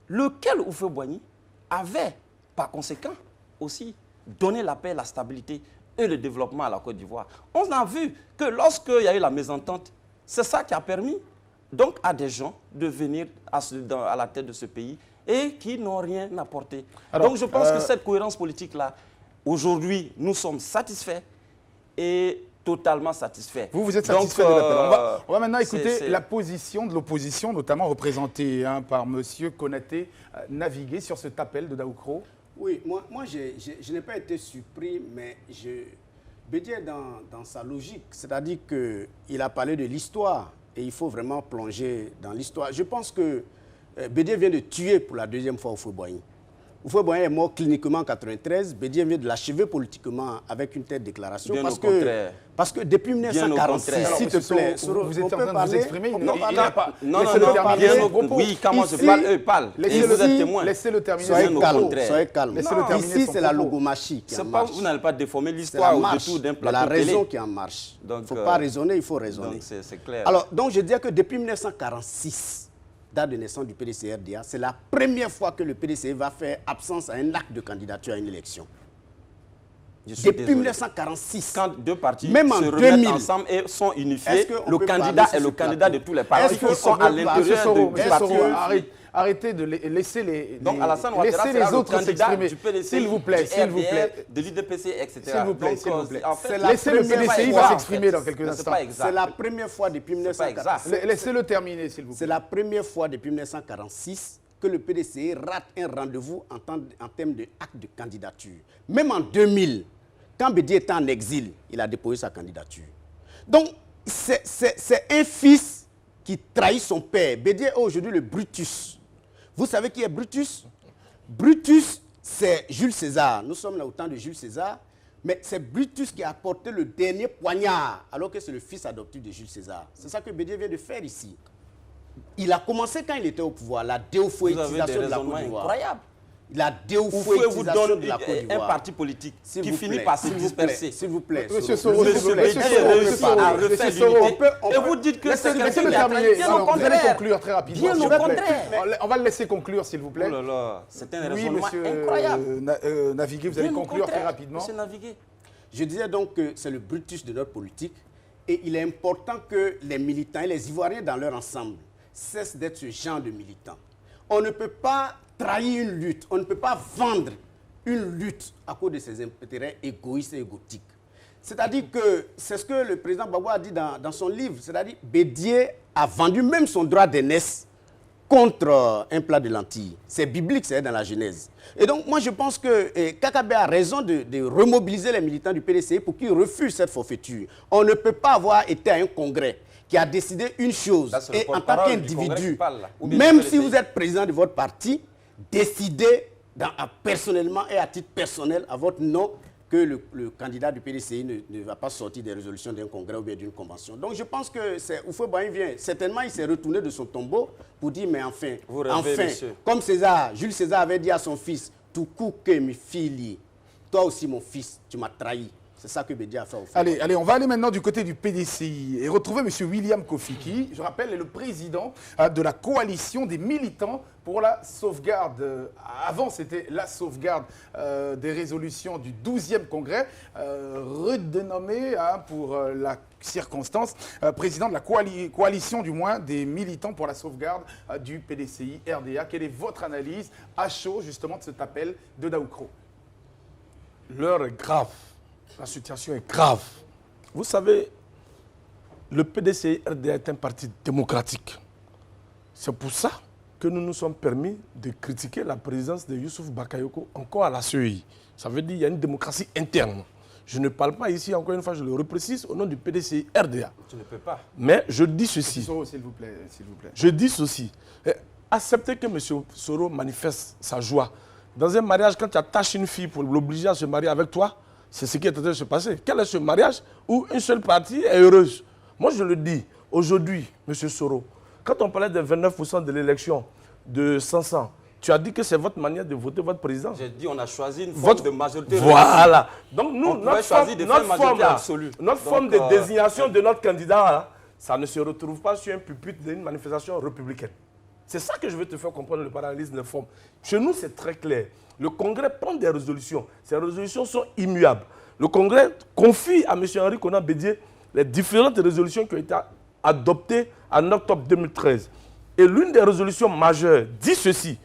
Speaker 4: Lequel Houphouët-Boigny avait, par conséquent, aussi donné la paix, la stabilité et le développement à la Côte d'Ivoire. On a vu que lorsqu'il y a eu la mésentente, c'est ça qui a permis donc à des gens de venir à la tête de ce pays et qui n'ont rien apporté. Alors, donc je pense que cette cohérence politique-là, aujourd'hui, nous sommes satisfaits et totalement satisfaits.
Speaker 1: Vous êtes satisfait de l'appel. On va maintenant écouter la position de l'opposition, notamment représentée par M. Konaté, naviguer sur cet appel de Daoukro.
Speaker 2: Oui, moi je n'ai pas été surpris, mais Bédié est dans sa logique. C'est-à-dire qu'il a parlé de l'histoire et il faut vraiment plonger dans l'histoire. Je pense que Bédié vient de tuer pour la deuxième fois Houphouët-Boigny. Houphouët-Boigny est mort cliniquement en 1993. Bédié vient de l'achever politiquement avec une telle déclaration. Parce que depuis 1946, s'il te plaît,
Speaker 1: vous êtes en train de vous exprimer.
Speaker 4: Non, oui, comment je parle, eux parlent.
Speaker 1: Laissez-le terminer.
Speaker 2: Soyez calme. Ici, c'est la logomachie qui en marche.
Speaker 4: Vous n'allez pas déformer l'histoire au-dessous d'un plateau
Speaker 2: la raison qui en marche. Il ne faut pas raisonner, il faut raisonner.
Speaker 4: C'est clair.
Speaker 2: Alors, donc je disais que depuis 1946, date de naissance du PDCI-RDA, c'est la première fois que le PDCI va faire absence à un acte de candidature à une élection. Depuis 1946.
Speaker 4: Quand deux partis
Speaker 2: même
Speaker 4: se remettent ensemble et sont unifiés, le candidat est le candidat de tous les partis qui sont à l'intérieur du parti.
Speaker 1: Arrêtez de laisser les
Speaker 4: autres
Speaker 1: s'exprimer.
Speaker 4: S'il
Speaker 1: vous plaît,
Speaker 4: de l'IDPC, etc.
Speaker 1: S'il vous plaît. Laissez le PDCI va s'exprimer dans quelques instants.
Speaker 2: C'est la première fois depuis 1946.
Speaker 1: Laissez-le terminer, s'il vous plaît.
Speaker 2: C'est la première fois depuis 1946 que le PDCI rate un rendez-vous en termes d'acte de candidature. Même en 2000, quand Bédié était en exil, il a déposé sa candidature. Donc, c'est un fils qui trahit son père. Bédié est aujourd'hui le Brutus. Vous savez qui est Brutus? Brutus, c'est Jules César. Nous sommes là au temps de Jules César. Mais c'est Brutus qui a porté le dernier poignard, alors que c'est le fils adoptif de Jules César. C'est ça que Bédié vient de faire ici. Il a commencé quand il était au pouvoir, la déophoétisation de la Côte d'Ivoire.
Speaker 4: Incroyable.
Speaker 2: La déophoétisation de la Côte d'Ivoire.
Speaker 4: Un parti politique qui finit par se disperser.
Speaker 2: S'il vous plaît.
Speaker 1: Monsieur Soro,
Speaker 4: Et vous dites que c'est quelqu'un qui a bien au
Speaker 1: vous allez
Speaker 4: contraire.
Speaker 1: conclure très rapidement.
Speaker 4: Bien
Speaker 1: s'il
Speaker 4: au
Speaker 1: vous plaît.
Speaker 4: contraire.
Speaker 1: On va le laisser conclure, s'il vous plaît.
Speaker 4: Oh là là, c'est un
Speaker 1: Oui,
Speaker 4: raisonnement
Speaker 1: monsieur
Speaker 4: incroyable.
Speaker 1: Naviguer, vous allez
Speaker 4: Bien au
Speaker 1: conclure très
Speaker 4: contraire,
Speaker 1: rapidement.
Speaker 4: monsieur Naviguer.
Speaker 2: Je disais donc que c'est le Brutus de notre politique et il est important que les militants et les Ivoiriens dans leur ensemble cessent d'être ce genre de militants. On ne peut pas trahir une lutte, on ne peut pas vendre une lutte à cause de ses intérêts égoïstes et égotiques. C'est-à-dire que c'est ce que le président Gbagbo a dit dans son livre, c'est-à-dire Bédié a vendu même son droit d'aînesse contre un plat de lentilles. C'est biblique, c'est dans la Genèse. Et donc, moi, je pense que Kakabe a raison de remobiliser les militants du PDCI pour qu'ils refusent cette forfaiture. On ne peut pas avoir été à un congrès qui a décidé une chose,
Speaker 4: Là,
Speaker 2: et en tant qu'individu,
Speaker 4: ou bien
Speaker 2: même
Speaker 4: du
Speaker 2: si
Speaker 4: PDCI.
Speaker 2: vous êtes président de votre parti, décider personnellement et à titre personnel à votre nom que le candidat du PDCI ne va pas sortir des résolutions d'un congrès ou bien d'une convention. Donc je pense que c'est Houphouët-Boigny vient. Certainement, il s'est retourné de son tombeau pour dire, mais enfin,
Speaker 4: Vous rêvez, monsieur.
Speaker 2: comme Jules César avait dit à son fils, « Tu couques mes filles, toi aussi mon fils, tu m'as trahi ». C'est ça que Bédié a fait au fond.
Speaker 1: Allez, on va aller maintenant du côté du PDCI et retrouver M. William Kofi qui, je rappelle, est le président de la coalition des militants pour la sauvegarde. Avant, c'était la sauvegarde des résolutions du 12e congrès, redénommé pour la circonstance, président de la coalition, du moins, des militants pour la sauvegarde du PDCI RDA. Quelle est votre analyse à chaud, justement, de cet appel de Daoukro?
Speaker 3: L'heure est grave. La situation est grave. Vous savez, le PDCI RDA est un parti démocratique. C'est pour ça que nous nous sommes permis de critiquer la présidence de Youssouf Bakayoko encore à la CEI. Ça veut dire qu'il y a une démocratie interne. Je ne parle pas ici, encore une fois, je le reprécise, au nom du PDCI RDA.
Speaker 4: Tu ne peux pas.
Speaker 3: Mais je dis ceci.
Speaker 1: Soro, s'il vous plaît.
Speaker 3: Je dis ceci. Acceptez que M. Soro manifeste sa joie. Dans un mariage, quand tu attaches une fille pour l'obliger à se marier avec toi, c'est ce qui est en train de se passer. Quel est ce mariage où une seule partie est heureuse? Moi, je le dis, aujourd'hui, M. Soro, quand on parlait de 29% de l'élection de 500, tu as dit que c'est votre manière de voter votre président.
Speaker 4: J'ai dit on a choisi une forme de majorité.
Speaker 3: Voilà. Donc nous, notre forme
Speaker 4: Donc,
Speaker 3: de désignation de notre candidat, là, ça ne se retrouve pas sur un pupitre d'une manifestation républicaine. C'est ça que je veux te faire comprendre, le parallélisme de forme. Chez nous, c'est très clair. Le Congrès prend des résolutions. Ces résolutions sont immuables. Le Congrès confie à M. Henri Konan Bédié les différentes résolutions qui ont été adoptées en octobre 2013. Et l'une des résolutions majeures dit ceci.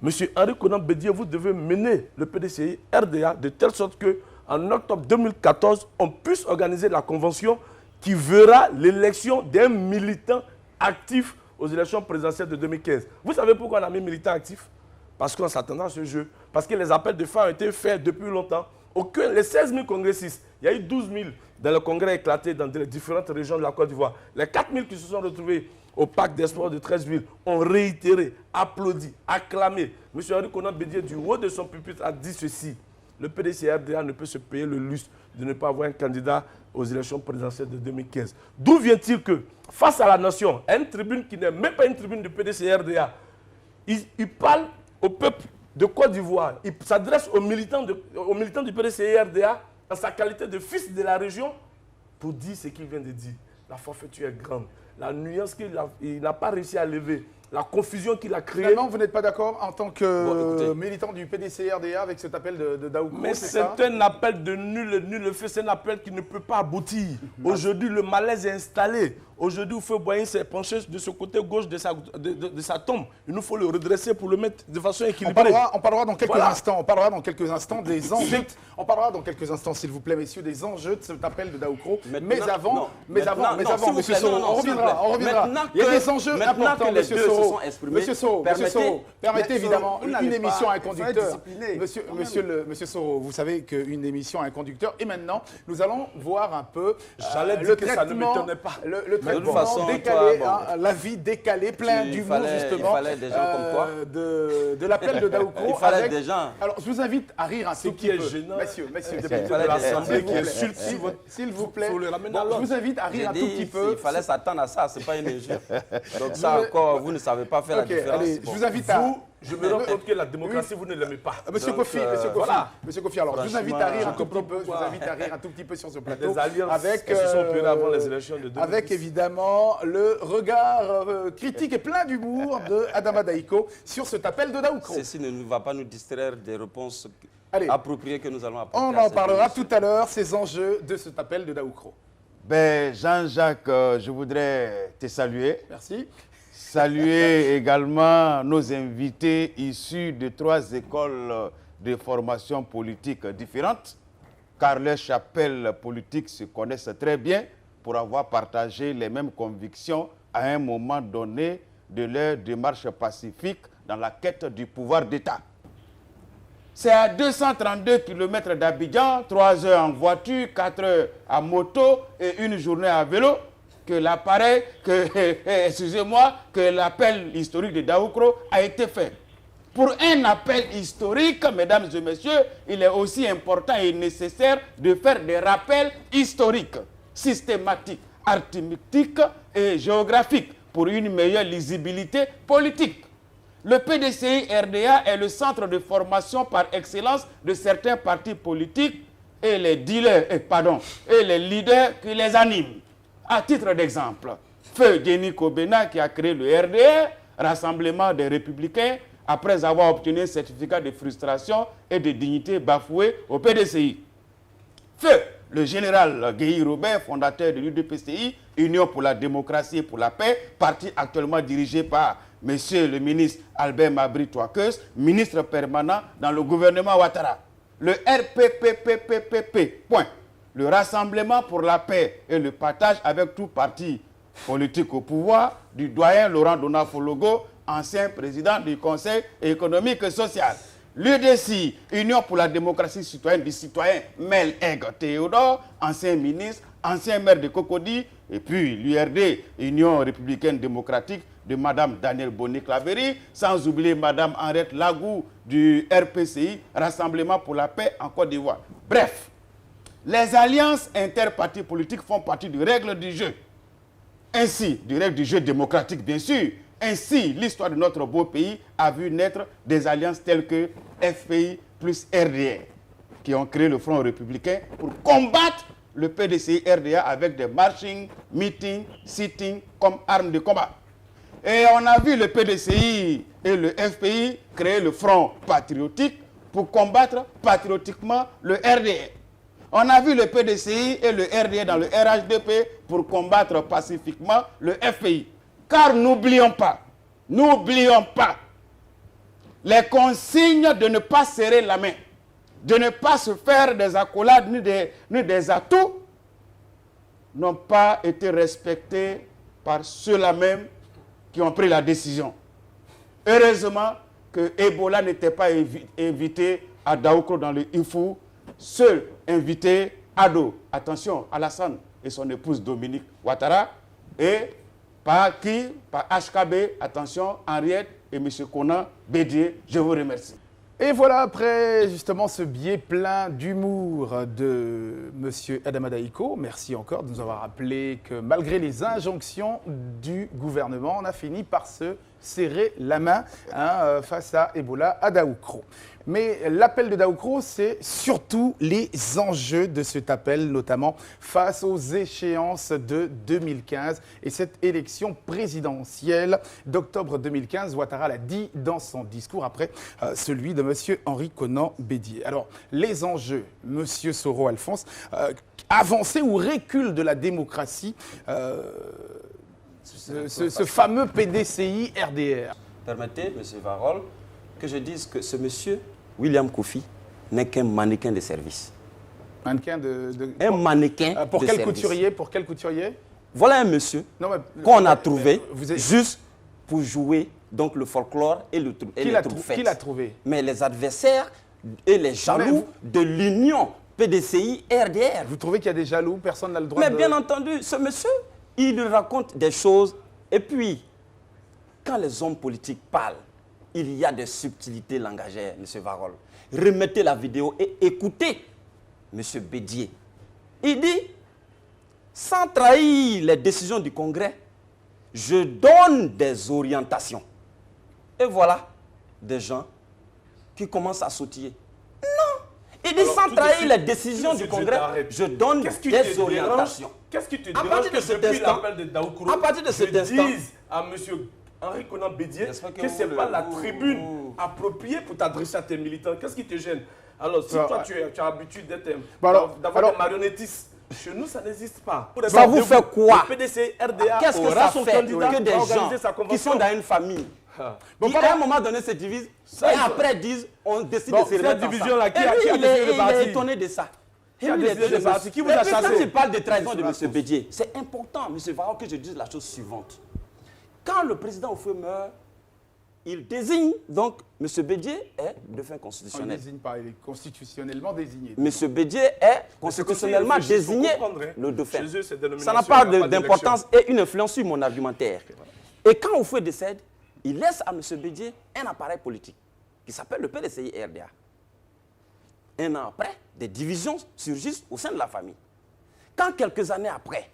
Speaker 3: M. Henri Konan Bédié, vous devez mener le PDCI RDA de telle sorte qu'en octobre 2014, on puisse organiser la convention qui verra l'élection d'un militant actif aux élections présidentielles de 2015. Vous savez pourquoi on a mis militant actif? Parce qu'on s'attendait à ce jeu. Parce que les appels de fin ont été faits depuis longtemps. Les 16 000 congressistes, il y a eu 12 000 dans le congrès éclaté dans les différentes régions de la Côte d'Ivoire. Les 4 000 qui se sont retrouvés au parc d'espoir de 13 villes ont réitéré, applaudi, acclamé. M. Henri Konan Bédié, du haut de son pupitre, a dit ceci. Le PDCI RDA ne peut se payer le luxe de ne pas avoir un candidat aux élections présidentielles de 2015. D'où vient-il que, face à la nation, à une tribune qui n'est même pas une tribune du PDCI RDA, il parle au peuple de Côte d'Ivoire, il s'adresse aux militants du PDCI RDA en sa qualité de fils de la région pour dire ce qu'il vient de dire. La forfaiture est grande. La nuance qu'il n'a pas réussi à lever, la confusion qu'il a créée.
Speaker 1: Finalement, vous n'êtes pas d'accord en tant que militant du PDCI RDA avec cet appel de Daoukro?
Speaker 3: Mais c'est un appel de nul fait, c'est un appel qui ne peut pas aboutir. Aujourd'hui, le malaise est installé. Aujourd'hui, Houphouët-Boigny s'est penché de ce côté gauche de sa tombe. Il nous faut le redresser pour le mettre de façon équilibrée.
Speaker 1: On parlera dans quelques instants. On parlera dans quelques instants des enjeux. On parlera dans quelques instants, s'il vous plaît, messieurs, des enjeux de cet appel de Daoukro. Mais avant, monsieur Soro, on reviendra. Il y a des enjeux importants, monsieur Soro.
Speaker 4: sont exprimés.
Speaker 1: Monsieur Soro, permettez évidemment une émission à un conducteur. Monsieur Soro, vous savez qu'une émission a un conducteur. Et maintenant, nous allons voir un peu le traitement, le traitement décalé, l'avis décalé, plein d'humour justement, de l'appel de Daoukro.
Speaker 4: Il fallait des gens.
Speaker 1: Alors, je vous invite à rire un tout petit peu. Messieurs, s'il vous plaît, je vous invite à rire un tout petit peu.
Speaker 4: Il fallait s'attendre à ça, c'est pas une injure. Donc ça encore, vous ne savez pas faire la différence.
Speaker 1: Allez, je vous invite à...
Speaker 3: Je me rends compte que la démocratie, vous ne l'aimez pas.
Speaker 1: Monsieur Kofi, alors je vous invite à rire un tout petit peu. Je vous invite à rire un tout petit peu sur ce plateau.
Speaker 3: Des alliances qui se sont opérées avant les élections de 2010.
Speaker 1: Avec évidemment le regard critique et plein d'humour de Adama Daiko sur cet appel de Daoukro.
Speaker 4: Ceci ne va pas nous distraire des réponses appropriées que nous allons apporter.
Speaker 1: On en parlera tout à l'heure, ces enjeux de cet appel de Daoukro.
Speaker 10: Ben, Jean-Jacques, je voudrais te saluer.
Speaker 1: Merci.
Speaker 10: Saluer également nos invités issus de 3 écoles de formation politique différentes, car leurs chapelles politiques se connaissent très bien pour avoir partagé les mêmes convictions à un moment donné de leur démarche pacifique dans la quête du pouvoir d'État. C'est à 232 km d'Abidjan, 3 heures en voiture, 4 heures à moto et 1 journée à vélo que l'appel historique de Daoukro a été fait. Pour un appel historique, mesdames et messieurs, il est aussi important et nécessaire de faire des rappels historiques, systématiques, arithmétiques et géographiques pour une meilleure lisibilité politique. Le PDCI-RDA est le centre de formation par excellence de certains partis politiques et les leaders qui les animent. À titre d'exemple, Feu Denis Kobena qui a créé le RDR, Rassemblement des Républicains, après avoir obtenu un certificat de frustration et de dignité bafoué au PDCI. Feu le général Guéhi Robert, fondateur de l'UDPCI, Union pour la démocratie et pour la paix, parti actuellement dirigé par Monsieur le ministre Albert Mabry Touakeus, ministre permanent dans le gouvernement Ouattara. Le RPPPPP, point. Le Rassemblement pour la paix et le partage avec tout parti politique au pouvoir du doyen Laurent Donafologo, ancien président du Conseil économique et social. L'UDC, Union pour la démocratie citoyenne du citoyen Mel Aigre Théodore, ancien ministre, ancien maire de Cocody, et puis l'URD, Union républicaine démocratique de Mme Danielle Bonnet-Claverie, sans oublier Mme Henriette Lagou du RPCI, Rassemblement pour la paix en Côte d'Ivoire. Bref, les alliances interpartis politiques font partie des règles du jeu. Ainsi, des règles du jeu démocratique, bien sûr. Ainsi, l'histoire de notre beau pays a vu naître des alliances telles que FPI plus RDR, qui ont créé le Front républicain pour combattre le PDCI-RDA avec des marching, meetings, sittings comme armes de combat. Et on a vu le PDCI et le FPI créer le Front patriotique pour combattre patriotiquement le RDR. On a vu le PDCI et le RDR dans le RHDP pour combattre pacifiquement le FPI. Car n'oublions pas, les consignes de ne pas serrer la main, de ne pas se faire des accolades ni des atouts, n'ont pas été respectées par ceux-là même qui ont pris la décision. Heureusement que Ebola n'était pas invité à Daoukro dans le Ifou, seul invité Ado, attention, Alassane et son épouse Dominique Ouattara, et par qui? Par HKB, attention, Henriette et M. Conan Bédier, je vous remercie.
Speaker 1: Et voilà, après justement ce biais plein d'humour de M. Adama Daiko, merci encore de nous avoir rappelé que malgré les injonctions du gouvernement, on a fini par se serrer la main face à Ebola à Daoukro. Mais l'appel de Daoukro, c'est surtout les enjeux de cet appel, notamment face aux échéances de 2015 et cette élection présidentielle d'octobre 2015. Ouattara l'a dit dans son discours après celui de M. Henri Conan Bédier. Alors, les enjeux, M. Soro Alphonse, avancée ou recul de la démocratie, ce fameux PDCI-RDR.
Speaker 4: Permettez, M. Varol, que je dise que ce monsieur, William Kofi, n'est qu'un mannequin de service.
Speaker 1: Mannequin
Speaker 4: un mannequin
Speaker 1: pour
Speaker 4: de
Speaker 1: quel
Speaker 4: service.
Speaker 1: Couturier, pour quel couturier?
Speaker 4: Voilà un monsieur qu'on a trouvé juste pour jouer donc le folklore et le et les troupes-fêtes.
Speaker 1: Qui l'a trouvé?
Speaker 4: Mais les adversaires et les jaloux de l'union PDCI RDR.
Speaker 1: Vous trouvez qu'il y a des jaloux? Personne n'a le droit
Speaker 4: Mais
Speaker 1: de...
Speaker 4: bien entendu, ce monsieur, il raconte des choses. Et puis, quand les hommes politiques parlent, il y a des subtilités langagères, M. Varol. Remettez la vidéo et écoutez M. Bédier. Il dit, sans trahir les décisions du Congrès, je donne des orientations. Et voilà des gens qui commencent à sautiller. Non! Il dit, sans trahir les décisions du Congrès, je donne des orientations.
Speaker 3: Qu'est-ce qui te
Speaker 4: À
Speaker 3: dérange
Speaker 4: partir
Speaker 3: que
Speaker 4: de cet
Speaker 3: depuis
Speaker 4: instant,
Speaker 3: l'appel de Daoukro,
Speaker 4: à partir de cet instant,
Speaker 3: dise à M. Henri Konan Bédier que ce n'est pas la tribune appropriée pour t'adresser à tes militants? Qu'est-ce qui te gêne? Alors, si toi, tu as l'habitude d'avoir des marionnettistes, chez nous, ça n'existe pas.
Speaker 4: Ça vous fait quoi?
Speaker 3: Le PDC, RDA,
Speaker 4: qu'est-ce que ça fait que des gens qui sont dans une famille, qui à un moment donné se divisent, et après disent, on décide de se remettre
Speaker 3: cette division-là, qui a
Speaker 4: il
Speaker 3: décidé de partir?
Speaker 4: est étonné de ça.
Speaker 3: Qui a décidé de partir? Qui vous a chassé?
Speaker 4: Quand tu parles de trahison de M. Bédier, c'est important, M. Varro, que je dise la chose suivante. Quand le président Oufoué meurt, il désigne, donc, M. Bédier est de fin
Speaker 1: On ne
Speaker 4: constitutionnel.
Speaker 1: désigne pas, il est constitutionnellement désigné.
Speaker 4: M. Bédier est constitutionnellement désigné le dauphin.
Speaker 3: Chez eux, cette dénomination,
Speaker 4: Ça n'a pas
Speaker 3: il n'y a
Speaker 4: d'importance et une influence sur mon argumentaire. Et quand Oufoué décède, il laisse à M. Bédier un appareil politique qui s'appelle le PDCI RDA. Un an après, des divisions surgissent au sein de la famille. Quand quelques années après,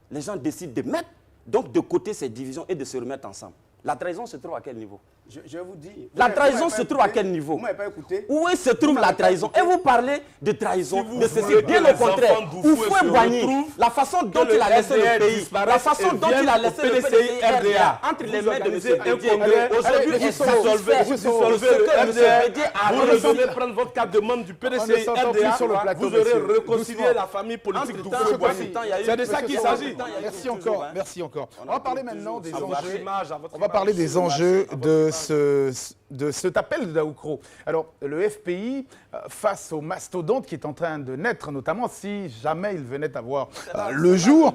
Speaker 4: les gens décident de mettre donc de côté ces divisions et de se remettre ensemble, la trahison se trouve à quel niveau?
Speaker 2: Je vais vous dire.
Speaker 4: La trahison se trouve à quel niveau?
Speaker 2: Vous ne m'avez pas écouté.
Speaker 4: Où se trouve la trahison? Et vous parlez de trahison, de ceci, bien au contraire. Oufoué Boigny, la façon dont il a laissé le pays, la façon dont il a laissé le PDCI RDA entre les mains de M. Bédier, aujourd'hui, est satisfait de ce que M. Bédier a
Speaker 3: Vous devez prendre votre carte de membre du PDCI RDA, vous aurez réconcilié la famille politique d'Oufoué Boigny. C'est de ça qu'il s'agit.
Speaker 1: Merci encore, merci encore. On va parler maintenant des enjeux. On va
Speaker 3: On
Speaker 1: parler des enjeux de cet appel de Daoukro. Alors, le FPI, face au mastodonte qui est en train de naître, notamment si jamais il venait à voir le jour,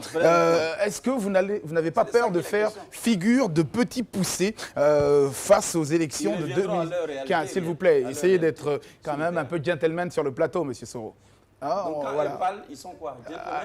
Speaker 1: est-ce que vous n'avez pas peur de faire figure de petit poussé face aux élections de 2015? S'il vous plaît, essayez d'être quand même un peu gentleman sur le plateau, monsieur Soro. Ah,
Speaker 4: Donc quand
Speaker 1: voilà.
Speaker 4: ils parlent, ils sont quoi?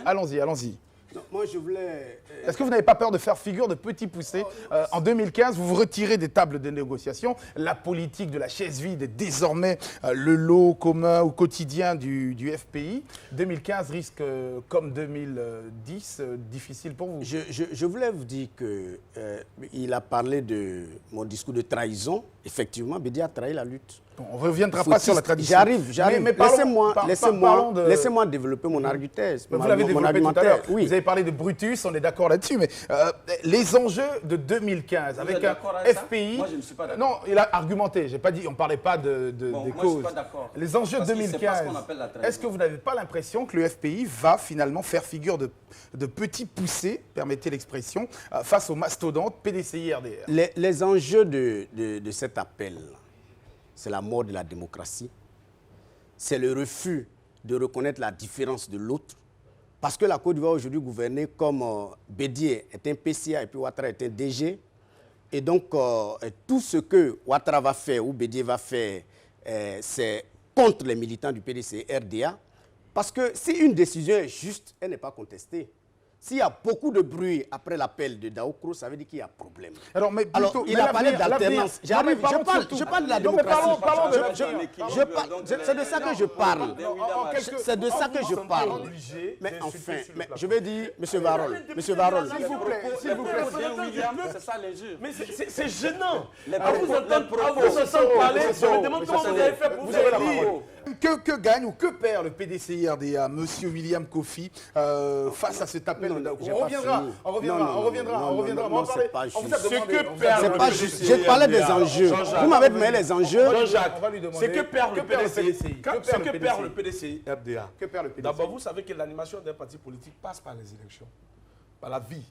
Speaker 1: Allons-y, allons-y.
Speaker 2: Non, moi, je voulais...
Speaker 1: Est-ce que vous n'avez pas peur de faire figure de petit poussé? En 2015, vous vous retirez des tables de négociation. La politique de la chaise vide est désormais le lot commun ou quotidien du FPI. 2015 risque, comme 2010, difficile pour vous.
Speaker 2: Je voulais vous dire qu'il a parlé de mon discours de trahison. Effectivement, Bédier a trahi la lutte.
Speaker 1: Bon, on ne reviendra pas sur la tradition.
Speaker 2: J'arrive. Mais laissez-moi développer mon argumentaire.
Speaker 1: Vous l'avez développé tout à l'heure.
Speaker 2: Oui.
Speaker 1: Vous avez parlé de Brutus, on est d'accord là-dessus. Mais les enjeux de 2015 avec un FPI...
Speaker 4: Moi, je ne suis pas d'accord.
Speaker 1: Non, il a argumenté. J'ai pas dit, on ne parlait pas des
Speaker 4: Moi,
Speaker 1: causes.
Speaker 4: je ne suis pas d'accord.
Speaker 1: Les enjeux de
Speaker 4: Parce que c'est pas ce
Speaker 1: 2015,
Speaker 4: qu'on appelle la trahison.
Speaker 1: est-ce que vous n'avez pas l'impression que le FPI va finalement faire figure de petit poussé, permettez l'expression, face au mastodonte PDCI RDR?
Speaker 2: Les enjeux de cet appel, c'est la mort de la démocratie, c'est le refus de reconnaître la différence de l'autre, parce que la Côte d'Ivoire aujourd'hui gouvernée comme Bédier est un PCA et puis Ouattara est un DG, et donc tout ce que Ouattara va faire ou Bédier va faire, c'est contre les militants du PDC RDA, parce que si une décision est juste, elle n'est pas contestée. S'il y a beaucoup de bruit après l'appel de Daoukro, ça veut dire qu'il y a problème.
Speaker 1: Alors,
Speaker 2: il a parlé d'alternance. Je parle de la démocratie. C'est de ça que je parle. C'est de ça que je parle. Mais enfin, je vais dire, M. Varol. S'il vous plaît.
Speaker 4: C'est ça l'injure.
Speaker 3: Mais c'est gênant. Vous entendre parler, je me demande comment vous avez fait pour vous élire.
Speaker 1: Que gagne ou que perd le PDCI RDA, M. William Kofi, face à cet appel? On reviendra. On va parler.
Speaker 3: Ce que perd le PDCI.
Speaker 2: Je parlais des enjeux. Vous m'avez demandé les enjeux.
Speaker 3: Jean-Jacques, c'est que perd le PDCI. Ce que perd le PDCI RDA. D'abord, vous savez que l'animation d'un parti politique passe par les élections, par la vie.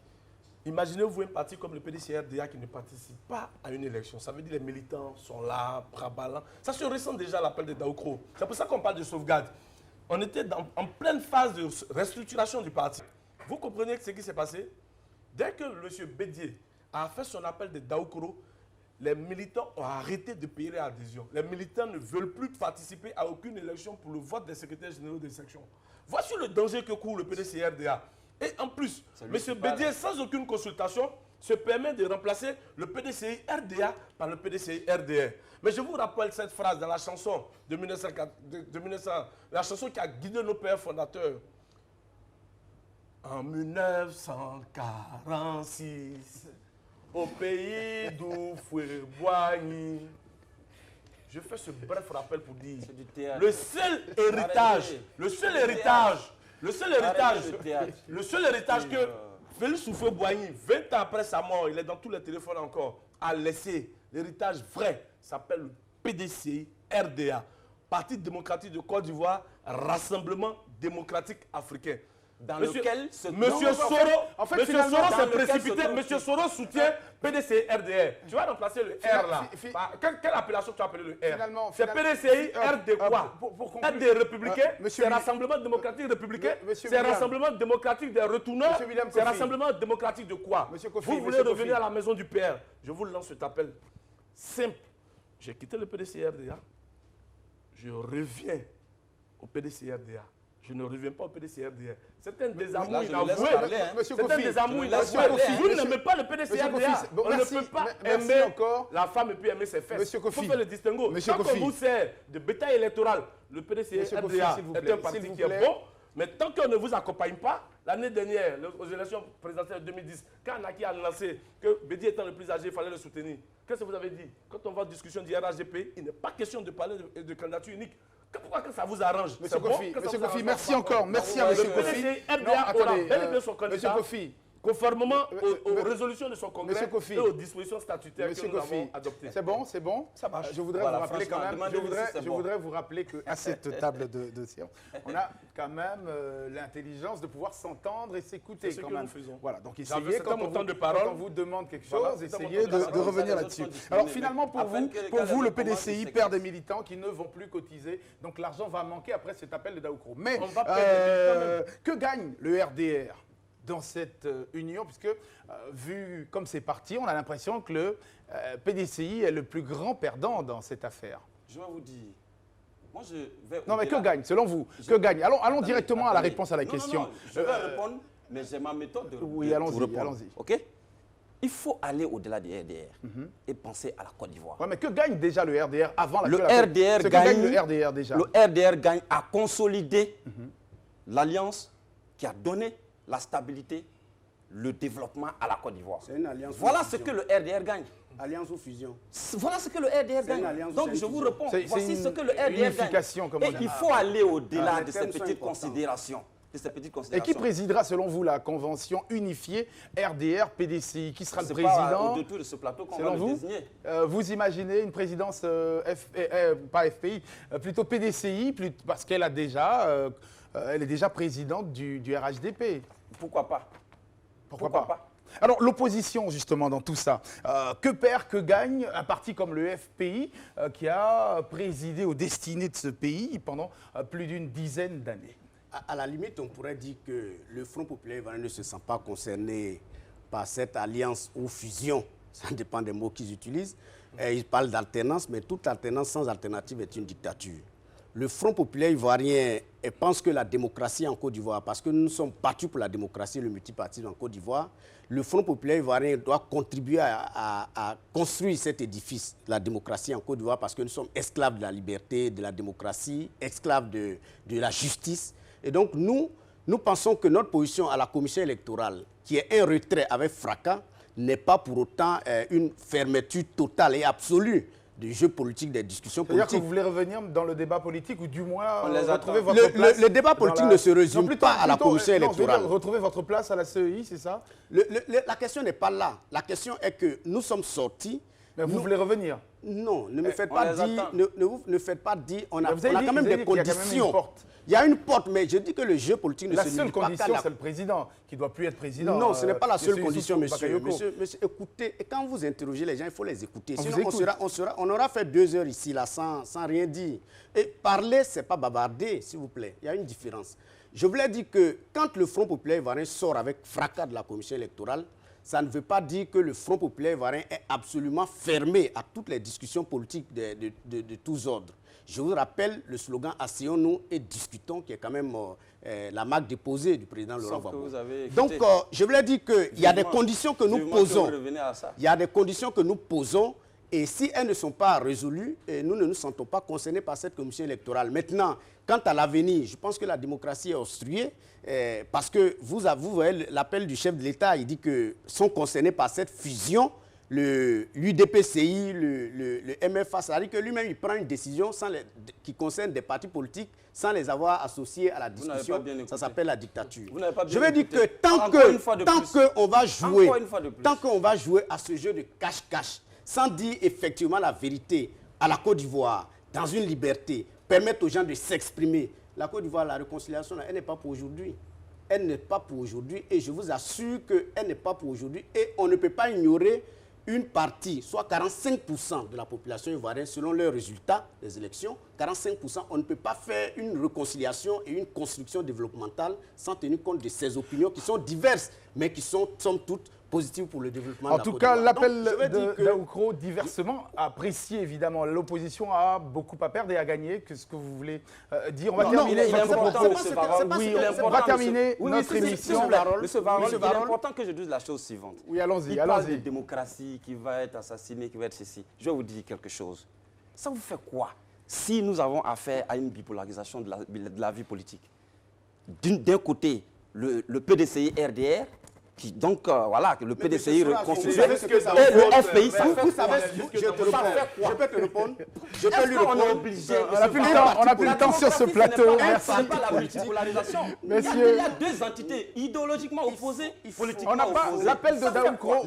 Speaker 3: Imaginez-vous un parti comme le PDCI RDA qui ne participe pas à une élection. Ça veut dire que les militants sont là, bras ballants. Ça se ressent déjà à l'appel de Daoukro. C'est pour ça qu'on parle de sauvegarde. On était en pleine phase de restructuration du parti. Vous comprenez ce qui s'est passé? Dès que M. Bédier a fait son appel de Daoukro, les militants ont arrêté de payer l'adhésion. Les militants ne veulent plus participer à aucune élection pour le vote des secrétaires généraux des sections. Voici le danger que court le PDCI-RDA. Et en plus, M. Bédier, sans aucune consultation, se permet de remplacer le PDCI-RDA par le PDCI-RDR. Mais je vous rappelle cette phrase dans la chanson de 1900, la chanson qui a guidé nos pères fondateurs. En 1946, au pays d'où fouet Boigny. Je fais ce bref rappel pour dire le seul héritage que Félix Houphouët-Boigny, 20 ans après sa mort, il est dans tous les téléphones encore, a laissé l'héritage vrai, s'appelle le PDCI-RDA, Parti démocratique de Côte d'Ivoire, Rassemblement démocratique africain.
Speaker 4: Dans lequel
Speaker 3: Monsieur Soro s'est précipité. Monsieur Soro soutient PDCI-RDR. Tu vas remplacer le R là. Quelle appellation tu as appelé le R? C'est PDCI-RD quoi? RD républicain, c'est Rassemblement démocratique républicain, c'est Rassemblement démocratique des retourneurs, c'est Rassemblement démocratique de quoi? Vous voulez revenir à la maison du PR? Je vous lance cet appel simple. J'ai quitté le PDCI-RDA. Je reviens au PDCI-RDA. Je ne reviens pas au PDCI-RDA. C'est un désamour inavoué. C'est un désamour inavoué. Vous n'aimez pas le PDCI-RDA. On ne peut pas aimer la femme et puis aimer ses fesses. Il faut faire le distinguo. Tant qu'on vous sert de bétail électoral, le PDCI-RDA est un parti qui est bon. Mais tant qu'on ne vous accompagne pas, l'année dernière, aux élections présidentielles de 2010, quand Naki a lancé que Bédier étant le plus âgé, il fallait le soutenir, qu'est-ce que vous avez dit? Quand on va en discussion du RHDP, il n'est pas question de parler de candidature unique. Pourquoi que ça vous arrange?
Speaker 1: Monsieur Kofi, merci encore. Merci à Monsieur Kofi.
Speaker 3: Monsieur Kofi, conformément aux résolutions de son congrès et aux dispositions statutaires que nous avons adoptées.
Speaker 1: C'est bon, c'est bon.
Speaker 3: Ça marche.
Speaker 1: Je voudrais vous rappeler quand même, je voudrais vous rappeler qu'à cette table de séance, on a quand même l'intelligence de pouvoir s'entendre et s'écouter.
Speaker 3: C'est ce que nous faisons.
Speaker 1: Voilà, donc essayez, quand on vous demande quelque chose, essayez
Speaker 3: essayez
Speaker 1: de revenir là-dessus. Alors finalement, pour vous, le PDCI perd des militants qui ne vont plus cotiser, donc l'argent va manquer après cet appel de Daoukro. Mais que gagne le RDR dans cette union, puisque vu comme c'est parti, on a l'impression que le PDCI est le plus grand perdant dans cette affaire.
Speaker 4: Je vais vous dire, moi je vais...
Speaker 1: Non mais que gagne, selon vous? Que gagne? Allons directement à la réponse à la question.
Speaker 4: Non, je vais répondre, mais j'ai ma méthode de répondre.
Speaker 1: Oui, allons-y.
Speaker 4: Ok? Il faut aller au-delà du RDR et penser à la Côte d'Ivoire.
Speaker 1: Ouais, mais que gagne déjà le RDR avant la
Speaker 4: Le RDR gagne,
Speaker 1: le RDR déjà?
Speaker 4: Le RDR gagne à consolider l'alliance qui a donné la stabilité, le développement à la Côte d'Ivoire.
Speaker 2: C'est une alliance.
Speaker 4: Voilà ce que le RDR gagne.
Speaker 2: Alliance ou fusion?
Speaker 4: Voilà ce que le RDR gagne. Donc je vous réponds, voici ce que le RDR gagne. Et il faut aller au-delà de ces petites considérations.
Speaker 1: Et qui présidera selon vous la convention unifiée RDR-PDCI? Qui sera le président?
Speaker 4: Au-dessus de ce plateau qu'on
Speaker 1: va
Speaker 4: le désigner.
Speaker 1: Vous imaginez une présidence, pas FPI, plutôt PDCI, parce qu'elle a déjà, elle est déjà présidente du RHDP.
Speaker 4: Pourquoi pas?
Speaker 1: Pourquoi pas? Alors l'opposition justement dans tout ça, que perd, que gagne un parti comme le FPI qui a présidé aux destinées de ce pays pendant plus d'une dizaine d'années?
Speaker 2: À la limite, on pourrait dire que le Front populaire ivoirien ne se sent pas concerné par cette alliance ou fusion. Ça dépend des mots qu'ils utilisent. Ils parlent d'alternance, mais toute alternance sans alternative est une dictature. Le Front populaire ivoirien pense que la démocratie en Côte d'Ivoire, parce que nous sommes battus pour la démocratie et le multipartisme en Côte d'Ivoire, le Front populaire ivoirien doit contribuer à construire cet édifice, la démocratie en Côte d'Ivoire, parce que nous sommes esclaves de la liberté, de la démocratie, esclaves de la justice. Et donc nous pensons que notre position à la commission électorale, qui est un retrait avec fracas, n'est pas pour autant une fermeture totale et absolue du jeu politique, des discussions politiques.
Speaker 1: C'est-à-dire que vous voulez revenir dans le débat politique ou du moins retrouver
Speaker 2: votre place? Le débat politique ne se résume pas à la commission électorale.
Speaker 1: Retrouver votre place à la CEI, c'est ça?
Speaker 2: La question n'est pas là. La question est que nous sommes sortis.
Speaker 1: Mais vous voulez revenir?
Speaker 2: Non, ne me faites pas dire, ne faites pas dire, on a quand même des conditions. Il y a une porte, mais je dis que le jeu politique ne se limite pas.
Speaker 1: La seule condition, c'est le président, qui ne doit plus être président.
Speaker 2: Non, ce n'est pas la seule condition, monsieur. Monsieur, écoutez, et quand vous interrogez les gens, il faut les écouter. Sinon, on aura fait 2 heures ici, là, sans rien dire. Et parler, ce n'est pas bavarder, s'il vous plaît. Il y a une différence. Je voulais dire que quand le Front populaire ivoirien sort avec fracas de la commission électorale, ça ne veut pas dire que le Front populaire ivoirien est absolument fermé à toutes les discussions politiques de tous ordres. Je vous rappelle le slogan « Asseyons-nous et discutons » qui est quand même la marque déposée du président Laurent Gbagbo. Donc, je voulais dire qu'il y a des conditions que nous posons. Il y a des conditions que nous posons et si elles ne sont pas résolues, nous ne nous sentons pas concernés par cette commission électorale. Maintenant, quant à l'avenir, je pense que la démocratie est obstruée parce que vous voyez l'appel du chef de l'État, il dit que sont concernés par cette fusion l'UDPCI, le MFA, c'est-à-dire que lui-même, il prend une décision qui concerne des partis politiques sans les avoir associés à la discussion. Ça s'appelle la dictature. Je veux dire que tant qu'on va jouer à ce jeu de cache-cache, sans dire effectivement la vérité à la Côte d'Ivoire, dans une liberté, permettre aux gens de s'exprimer, la Côte d'Ivoire, la réconciliation, elle n'est pas pour aujourd'hui. Elle n'est pas pour aujourd'hui et je vous assure qu'elle n'est pas pour aujourd'hui et on ne peut pas ignorer une partie, soit 45% de la population ivoirienne, selon leurs résultats des élections, 45%, on ne peut pas faire une réconciliation et une construction développementale sans tenir compte de ces opinions qui sont diverses, mais qui sont, somme toute, positives pour le développement de la Côte d'Ivoire.
Speaker 1: En tout cas, l'appel de Daoukro, diversement apprécié, évidemment. L'opposition a beaucoup à perdre et à gagner. Qu'est-ce que vous voulez dire? On va terminer notre propos. Oui, on va terminer notre émission.
Speaker 4: Monsieur Varol, il est important que je dise la chose suivante.
Speaker 1: Oui, allons-y.
Speaker 4: Il parle de démocratie qui va être assassinée, qui va être ceci. Je vais vous dire quelque chose. Ça vous fait quoi si nous avons affaire à une bipolarisation de la vie politique? D'un côté, le PDCI RDR, qui donc, voilà, que le PDCI reconstitué et le FPI, ça fait quoi?
Speaker 2: Je peux te répondre. Je peux lui répondre.
Speaker 1: On n'a plus le temps sur ce plateau. Merci.
Speaker 4: C'est pas la multipolarisation. Il y a deux entités idéologiquement opposées, politiquement opposées.
Speaker 1: On n'a pas l'appel de Daoukro.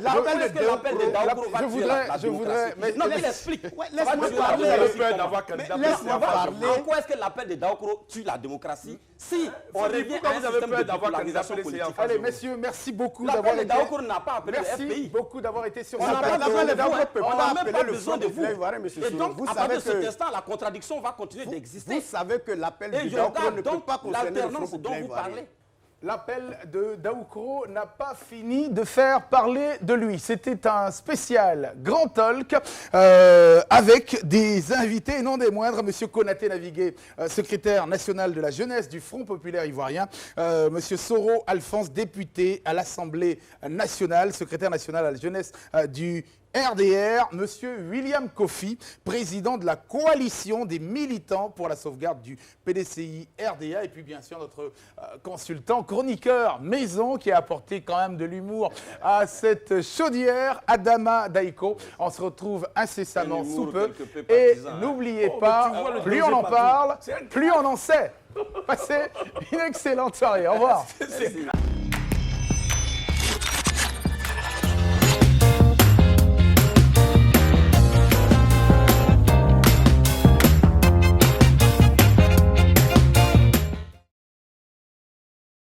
Speaker 1: Je voudrais...
Speaker 4: Non, mais il explique.
Speaker 2: Laisse-moi parler.
Speaker 4: En quoi est-ce que l'appel de Daoukro tue la démocratie si on revient à un système de dipolarisation politique?
Speaker 1: Allez, messieurs, merci beaucoup d'avoir été... Merci beaucoup d'avoir été sur ce plateau.
Speaker 4: On n'a même pas besoin de vous. Et donc, à partir de cet instant, la contradiction va continuer d'exister.
Speaker 2: Vous savez que l'appel de Daoukro ne peut pas concerner le Front populaire ivoirien.
Speaker 1: L'appel de Daoukro n'a pas fini de faire parler de lui. C'était un spécial grand talk avec des invités, et non des moindres, M. Konaté Navigué, secrétaire national de la jeunesse du Front populaire ivoirien, M. Soro Alphonse, député à l'Assemblée nationale, secrétaire national à la jeunesse du RDR, M. William Kofi, président de la coalition des militants pour la sauvegarde du PDCI RDA, et puis bien sûr notre consultant, chroniqueur maison qui a apporté quand même de l'humour à cette chaudière, Adama Daiko. On se retrouve incessamment sous peu. Et n'oubliez pas, plus on en parle, plus on en sait. Passez une excellente soirée. Au revoir.